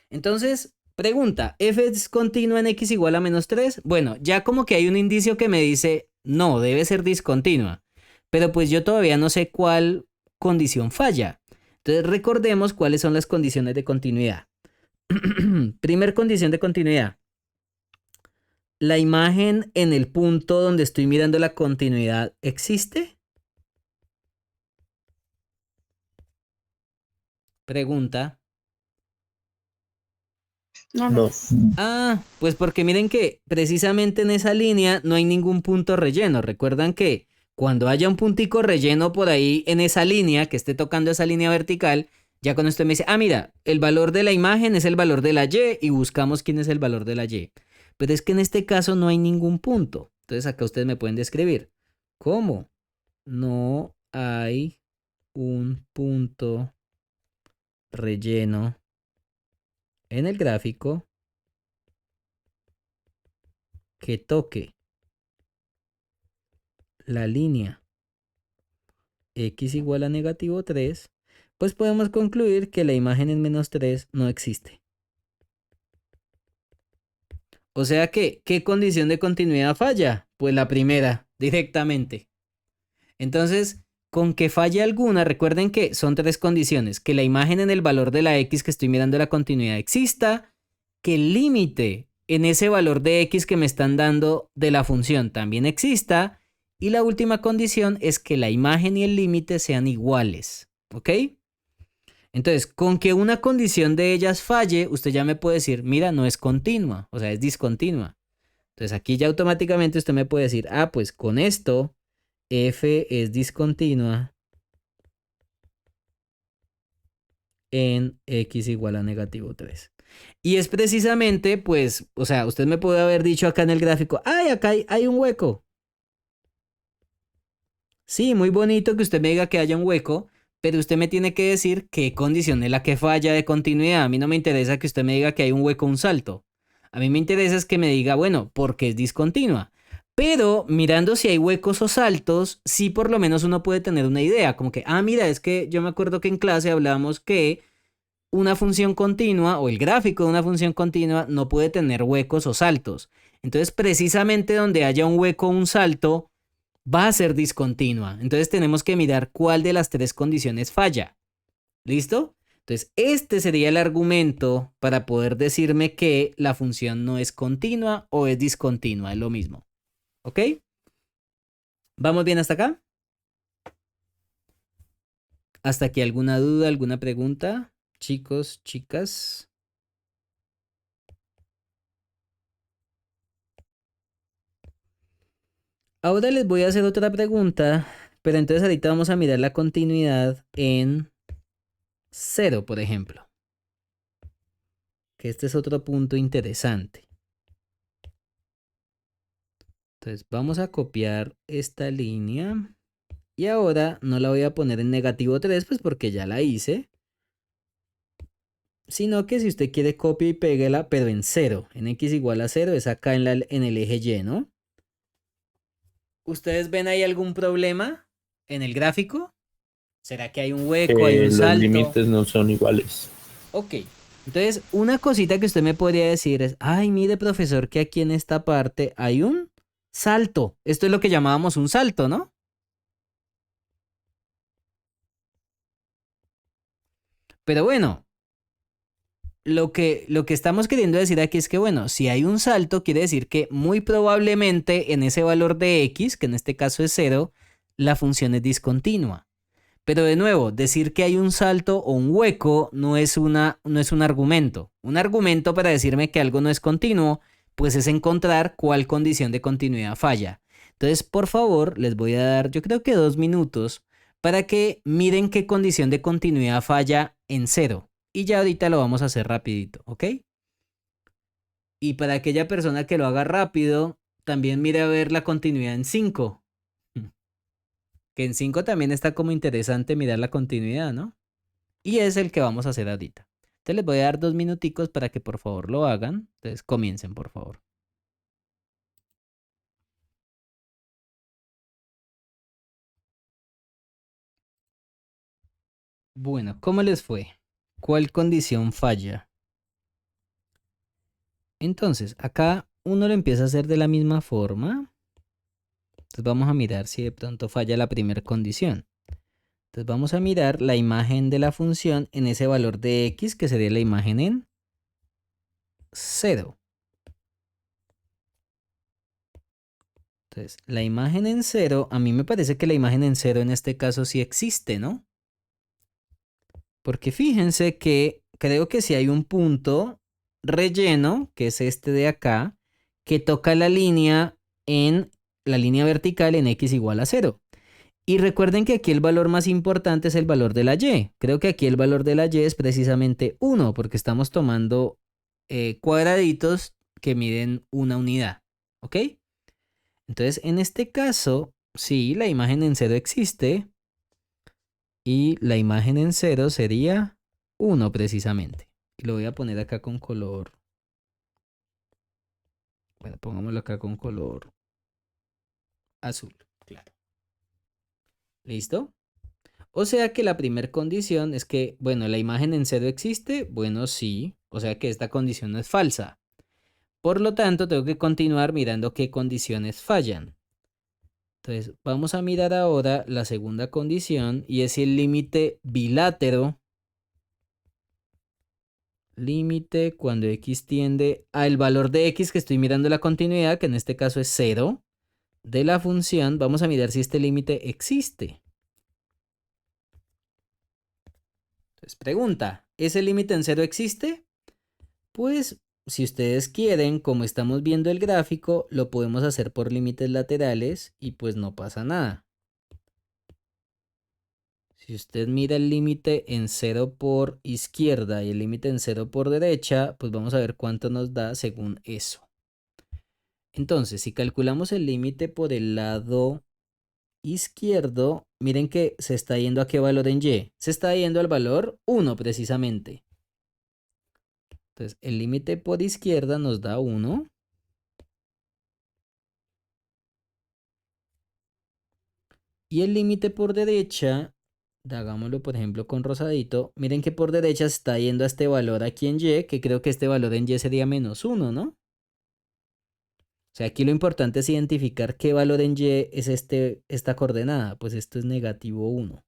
Entonces, pregunta, ¿f es continua en x igual a menos 3? Bueno, ya como que hay un indicio que me dice, no, debe ser discontinua. Pero pues yo todavía no sé cuál condición falla. Entonces recordemos cuáles son las condiciones de continuidad. Primer condición de continuidad. ¿La imagen en el punto donde estoy mirando la continuidad existe? Pregunta. No, No. Ah, pues porque miren que precisamente en esa línea no hay ningún punto relleno. Recuerdan que cuando haya un puntico relleno por ahí en esa línea, que esté tocando esa línea vertical, ya cuando usted me dice, ah, mira, el valor de la imagen es el valor de la Y y buscamos quién es el valor de la Y. Pero es que en este caso no hay ningún punto. Entonces acá ustedes me pueden describir. ¿Cómo? No hay un punto relleno en el gráfico que toque la línea x igual a negativo 3, pues podemos concluir que la imagen en menos 3 no existe. O sea que, ¿qué condición de continuidad falla? Pues la primera, directamente. Entonces, con que falle alguna, recuerden que son tres condiciones: que la imagen en el valor de la x que estoy mirando la continuidad exista, que el límite en ese valor de x que me están dando de la función también exista, y la última condición es que la imagen y el límite sean iguales, ¿ok? Entonces, con que una condición de ellas falle, usted ya me puede decir, mira, no es continua, o sea, es discontinua. Entonces aquí ya automáticamente usted me puede decir, ah, pues con esto f es discontinua en x igual a -3. Y es precisamente, pues, o sea, usted me puede haber dicho acá en el gráfico, ay, acá hay un hueco. Sí, muy bonito que usted me diga que haya un hueco, pero usted me tiene que decir qué condición es la que falla de continuidad. A mí no me interesa que usted me diga que hay un hueco o un salto. A mí me interesa es que me diga, bueno, porque es discontinua. Pero mirando si hay huecos o saltos, sí por lo menos uno puede tener una idea, como que, ah, mira, es que yo me acuerdo que en clase hablábamos que una función continua o el gráfico de una función continua no puede tener huecos o saltos. Entonces, precisamente donde haya un hueco o un salto, va a ser discontinua. Entonces, tenemos que mirar cuál de las tres condiciones falla. ¿Listo? Entonces, este sería el argumento para poder decirme que la función no es continua o es discontinua, es lo mismo. ¿Ok? ¿Vamos bien hasta acá? ¿Hasta aquí alguna duda, alguna pregunta? Chicos, chicas. Ahora les voy a hacer otra pregunta, pero entonces ahorita vamos a mirar la continuidad en 0, por ejemplo. Que este es otro punto interesante. Entonces vamos a copiar esta línea. Y ahora no la voy a poner en -3, pues porque ya la hice. Sino que si usted quiere copia y péguela, pero en 0. En x igual a 0 es acá en el eje Y, ¿no? ¿Ustedes ven ahí algún problema en el gráfico? ¿Será que hay un hueco, hay un Los salto? límites no son iguales. Ok. Entonces, una cosita que usted me podría decir es, ay, mire, profesor, que aquí en esta parte hay un salto. Esto es lo que llamábamos un salto, ¿no? Pero bueno, lo que estamos queriendo decir aquí es que, bueno, si hay un salto, quiere decir que muy probablemente en ese valor de x, que en este caso es 0, la función es discontinua. Pero de nuevo, decir que hay un salto o un hueco no es un argumento. Un argumento para decirme que algo no es continuo, pues es encontrar cuál condición de continuidad falla. Entonces, por favor, les voy a dar, yo creo que 2 minutos para que miren qué condición de continuidad falla en 0. Y ya ahorita lo vamos a hacer rapidito, ¿ok? Y para aquella persona que lo haga rápido, también mire a ver la continuidad en 5. Que en 5 también está como interesante mirar la continuidad, ¿no? Y es el que vamos a hacer ahorita. Entonces les voy a dar 2 minuticos para que por favor lo hagan. Entonces comiencen, por favor. Bueno, ¿cómo les fue? ¿Cuál condición falla? Entonces, acá uno lo empieza a hacer de la misma forma. Entonces vamos a mirar si de pronto falla la primera condición. Entonces vamos a mirar la imagen de la función en ese valor de x, que sería la imagen en 0. Entonces, la imagen en 0, a mí me parece que la imagen en 0 en este caso sí existe, ¿no? Porque fíjense que creo que si hay un punto relleno, que es este de acá, que toca la línea vertical en x igual a 0. Y recuerden que aquí el valor más importante es el valor de la y. Creo que aquí el valor de la y es precisamente 1, porque estamos tomando cuadraditos que miden una unidad. ¿Ok? Entonces, en este caso, sí, la imagen en 0 existe. Y la imagen en 0 sería 1 precisamente. Y lo voy a poner acá con color. Bueno, pongámoslo acá con color azul, claro. ¿Listo? O sea que la primera condición es que, bueno, la imagen en 0 existe. Bueno, sí. O sea que esta condición no es falsa. Por lo tanto, tengo que continuar mirando qué condiciones fallan. Entonces, vamos a mirar ahora la segunda condición y es si el límite bilátero, límite cuando x tiende al valor de x, que estoy mirando la continuidad, que en este caso es 0, de la función, vamos a mirar si este límite existe. Entonces, pregunta, ¿ese límite en 0 existe? Pues, si ustedes quieren, como estamos viendo el gráfico, lo podemos hacer por límites laterales y pues no pasa nada. Si usted mira el límite en 0 por izquierda y el límite en 0 por derecha, pues vamos a ver cuánto nos da según eso. Entonces, si calculamos el límite por el lado izquierdo, miren que se está yendo a qué valor en y. Se está yendo al valor 1 precisamente. Entonces, el límite por izquierda nos da 1. Y el límite por derecha, hagámoslo por ejemplo con rosadito, miren que por derecha se está yendo a este valor aquí en y, que creo que este valor en y sería menos 1, ¿no? O sea, aquí lo importante es identificar qué valor en y es esta coordenada. Pues esto es negativo 1. O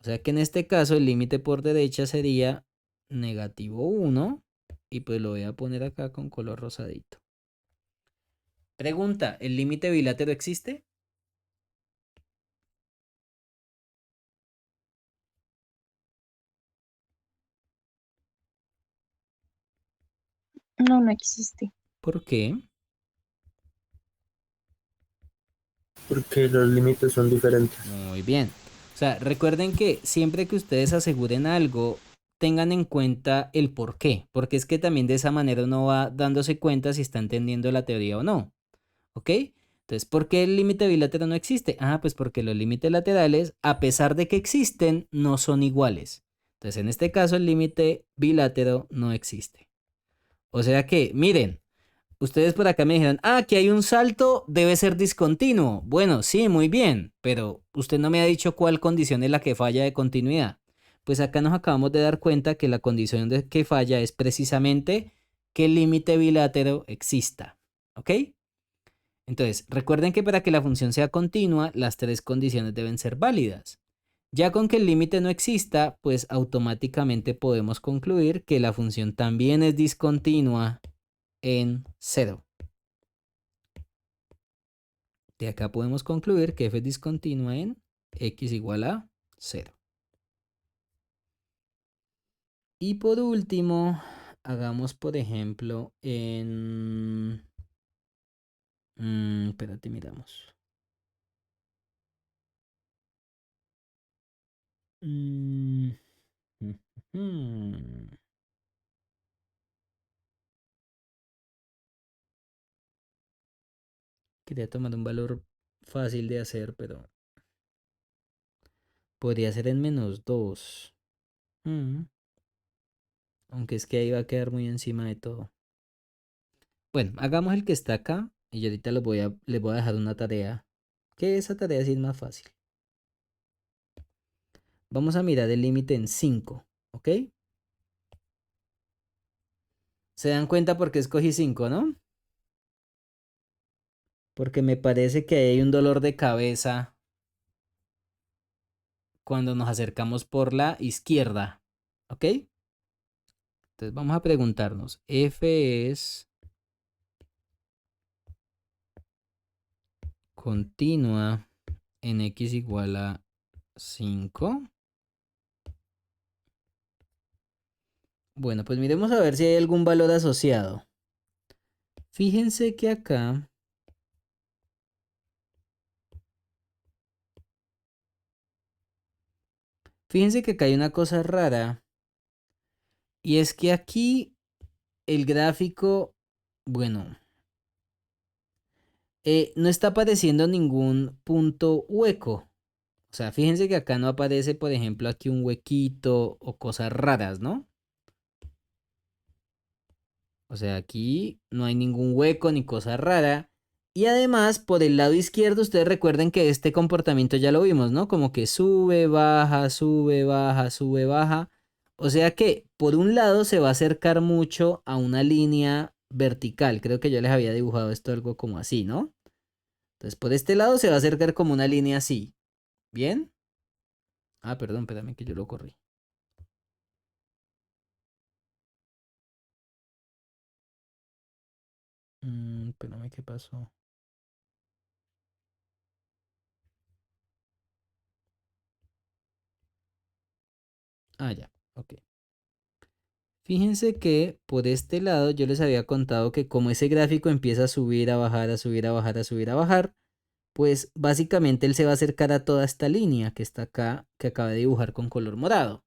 sea que en este caso el límite por derecha sería negativo 1. Y pues lo voy a poner acá con color rosadito. Pregunta, ¿el límite bilátero existe? No, no existe. ¿Por qué? Porque los límites son diferentes. Muy bien. O sea, recuerden que siempre que ustedes aseguren algo, tengan en cuenta el por qué. Porque es que también de esa manera uno va dándose cuenta si está entendiendo la teoría o no. ¿Ok? Entonces, ¿por qué el límite bilátero no existe? Ah, pues porque los límites laterales, a pesar de que existen, no son iguales. Entonces, en este caso, el límite bilátero no existe. O sea que, miren, ustedes por acá me dijeron, ah, que hay un salto, debe ser discontinuo. Bueno, sí, muy bien, pero usted no me ha dicho cuál condición es la que falla de continuidad. Pues acá nos acabamos de dar cuenta que la condición de que falla es precisamente que el límite bilátero exista. ¿Ok? Entonces, recuerden que para que la función sea continua, las tres condiciones deben ser válidas. Ya con que el límite no exista, pues automáticamente podemos concluir que la función también es discontinua en 0. De acá podemos concluir que f es discontinua en x igual a 0. Y por último, hagamos por ejemplo en... espérate, miramos. Mm, ujú. Quería tomar un valor fácil de hacer, pero podría ser en -2. Aunque es que ahí va a quedar muy encima de todo. Bueno, hagamos el que está acá y yo ahorita les voy a dejar una tarea. Que esa tarea sí es más fácil. Vamos a mirar el límite en 5, ¿ok? ¿Se dan cuenta por qué escogí 5, no? Porque me parece que hay un dolor de cabeza cuando nos acercamos por la izquierda, ¿ok? Entonces vamos a preguntarnos, f es continua en x igual a 5. Bueno, pues miremos a ver si hay algún valor asociado. Fíjense que acá hay una cosa rara. Y es que aquí el gráfico, bueno, no está apareciendo ningún punto hueco. O sea, fíjense que acá no aparece, por ejemplo, aquí un huequito o cosas raras, ¿no? O sea, aquí no hay ningún hueco ni cosa rara. Y además, por el lado izquierdo, ustedes recuerden que este comportamiento ya lo vimos, ¿no? Como que sube, baja, sube, baja, sube, baja. O sea que, por un lado, se va a acercar mucho a una línea vertical. Creo que yo les había dibujado esto algo como así, ¿no? Entonces, por este lado se va a acercar como una línea así. ¿Bien? Ah, perdón, espérame que yo lo corrí. Espérame, ¿qué pasó? Ah, ya, ok. Fíjense que por este lado yo les había contado que como ese gráfico empieza a subir, a bajar, a subir, a bajar, a subir, a bajar, pues básicamente él se va a acercar a toda esta línea que está acá, que acaba de dibujar con color morado.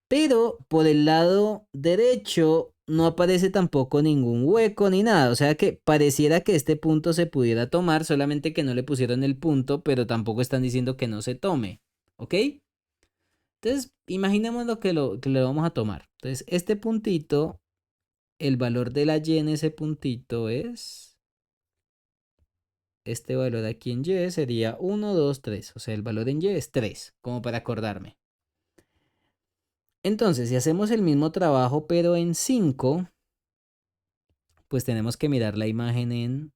Pero por el lado derecho no aparece tampoco ningún hueco ni nada. O sea que pareciera que este punto se pudiera tomar, solamente que no le pusieron el punto, pero tampoco están diciendo que no se tome. ¿Ok? Entonces, imaginemos que lo vamos a tomar. Entonces, este puntito, el valor de la y en ese puntito es... Este valor aquí en y sería 1, 2, 3. O sea, el valor en y es 3, como para acordarme. Entonces, si hacemos el mismo trabajo, pero en 5, pues tenemos que mirar la imagen en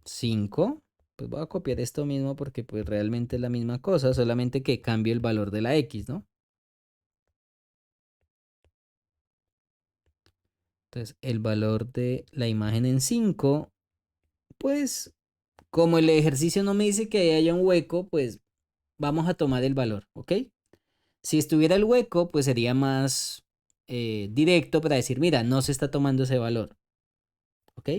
5. Pues voy a copiar esto mismo porque pues realmente es la misma cosa, solamente que cambio el valor de la x, ¿no? Entonces, el valor de la imagen en 5, pues como el ejercicio no me dice que haya un hueco, pues vamos a tomar el valor, ¿ok? Si estuviera el hueco, pues sería más directo para decir, mira, no se está tomando ese valor, ¿ok?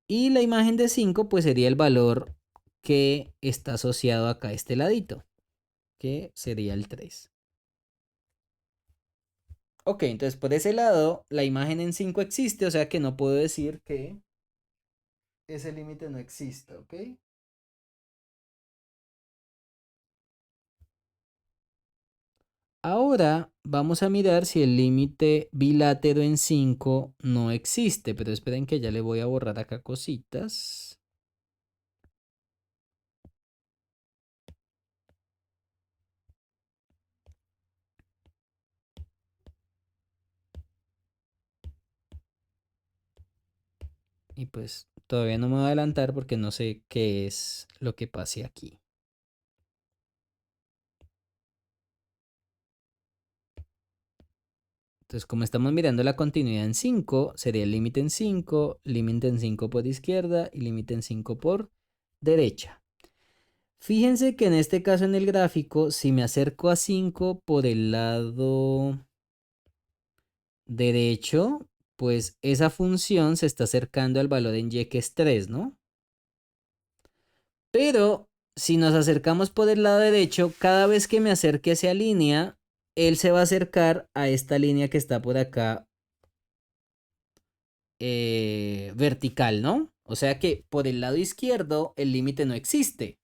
Y la imagen de 5, pues sería el valor que está asociado acá a este ladito, que sería el 3. Ok, entonces por ese lado, la imagen en 5 existe, o sea que no puedo decir que ese límite no existe, ¿ok? Ahora vamos a mirar si el límite bilátero en 5 no existe, pero esperen que ya le voy a borrar acá cositas. Y pues todavía no me voy a adelantar porque no sé qué es lo que pase aquí. Entonces, como estamos mirando la continuidad en 5, sería el límite en 5, límite en 5 por izquierda y límite en 5 por derecha. Fíjense que en este caso en el gráfico, si me acerco a 5 por el lado derecho, pues esa función se está acercando al valor en y que es 3, ¿no? Pero si nos acercamos por el lado derecho, cada vez que me acerque a esa línea, él se va a acercar a esta línea que está por acá vertical, ¿no? O sea que por el lado izquierdo el límite no existe.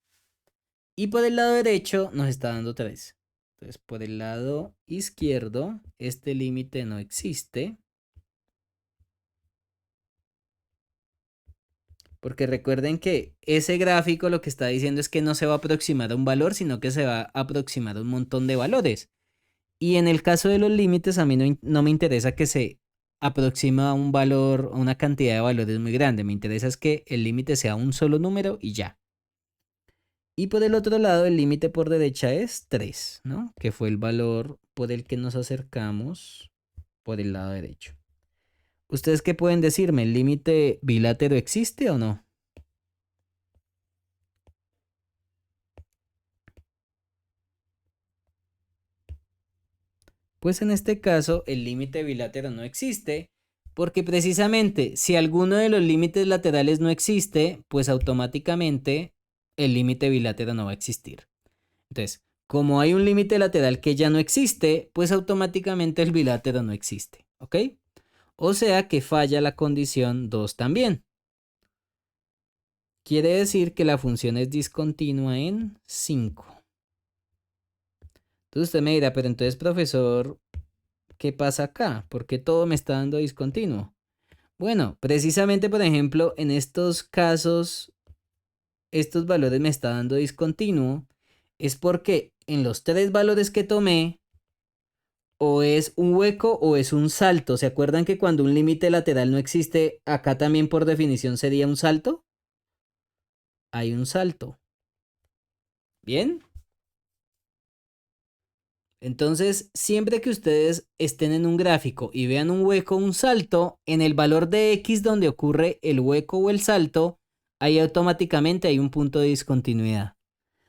Y por el lado derecho nos está dando 3. Entonces por el lado izquierdo este límite no existe. Porque recuerden que ese gráfico lo que está diciendo es que no se va a aproximar a un valor, sino que se va a aproximar a un montón de valores. Y en el caso de los límites, a mí no me interesa que se aproxima a un valor, a una cantidad de valores muy grande. Me interesa es que el límite sea un solo número y ya. Y por el otro lado, el límite por derecha es 3, ¿no? Que fue el valor por el que nos acercamos por el lado derecho. ¿Ustedes qué pueden decirme? ¿El límite bilátero existe o no? Pues en este caso el límite bilátero no existe porque precisamente si alguno de los límites laterales no existe, pues automáticamente el límite bilátero no va a existir. Entonces, como hay un límite lateral que ya no existe, pues automáticamente el bilátero no existe, ¿ok? O sea que falla la condición 2 también. Quiere decir que la función es discontinua en 5. Entonces usted me dirá, pero entonces profesor, ¿qué pasa acá? ¿Por qué todo me está dando discontinuo? Bueno, precisamente por ejemplo, en estos casos, estos valores me está dando discontinuo, es porque en los tres valores que tomé, o es un hueco o es un salto. ¿Se acuerdan que cuando un límite lateral no existe, acá también por definición sería un salto? hay un salto. ¿Bien? Entonces, siempre que ustedes estén en un gráfico y vean un hueco o un salto, en el valor de X donde ocurre el hueco o el salto, ahí automáticamente hay un punto de discontinuidad.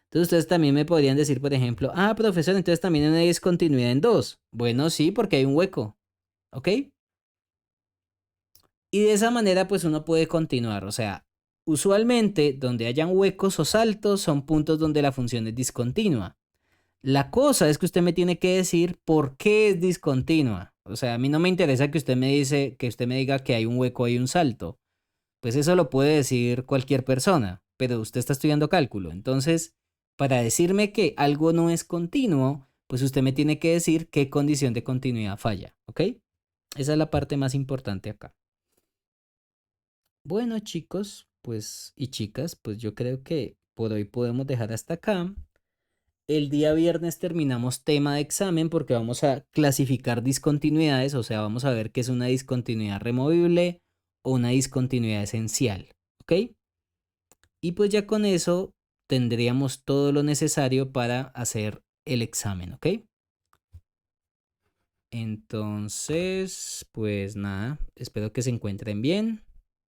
Entonces ustedes también me podrían decir, por ejemplo, ah, profesor, entonces también hay discontinuidad en 2. Bueno, sí, porque hay un hueco. ¿Ok? Y de esa manera, pues uno puede continuar. O sea, usualmente donde hayan huecos o saltos son puntos donde la función es discontinua. La cosa es que usted me tiene que decir por qué es discontinua. O sea, a mí no me interesa que usted me diga que hay un hueco y un salto. Pues eso lo puede decir cualquier persona, pero usted está estudiando cálculo. Entonces, para decirme que algo no es continuo, pues usted me tiene que decir qué condición de continuidad falla, ¿ok? Esa es la parte más importante acá. Bueno, chicos, pues y chicas, pues yo creo que por hoy podemos dejar hasta acá. El día viernes terminamos tema de examen porque vamos a clasificar discontinuidades, o sea, vamos a ver qué es una discontinuidad removible o una discontinuidad esencial, ¿ok? Y pues ya con eso tendríamos todo lo necesario para hacer el examen, ¿ok? Entonces, pues nada, espero que se encuentren bien.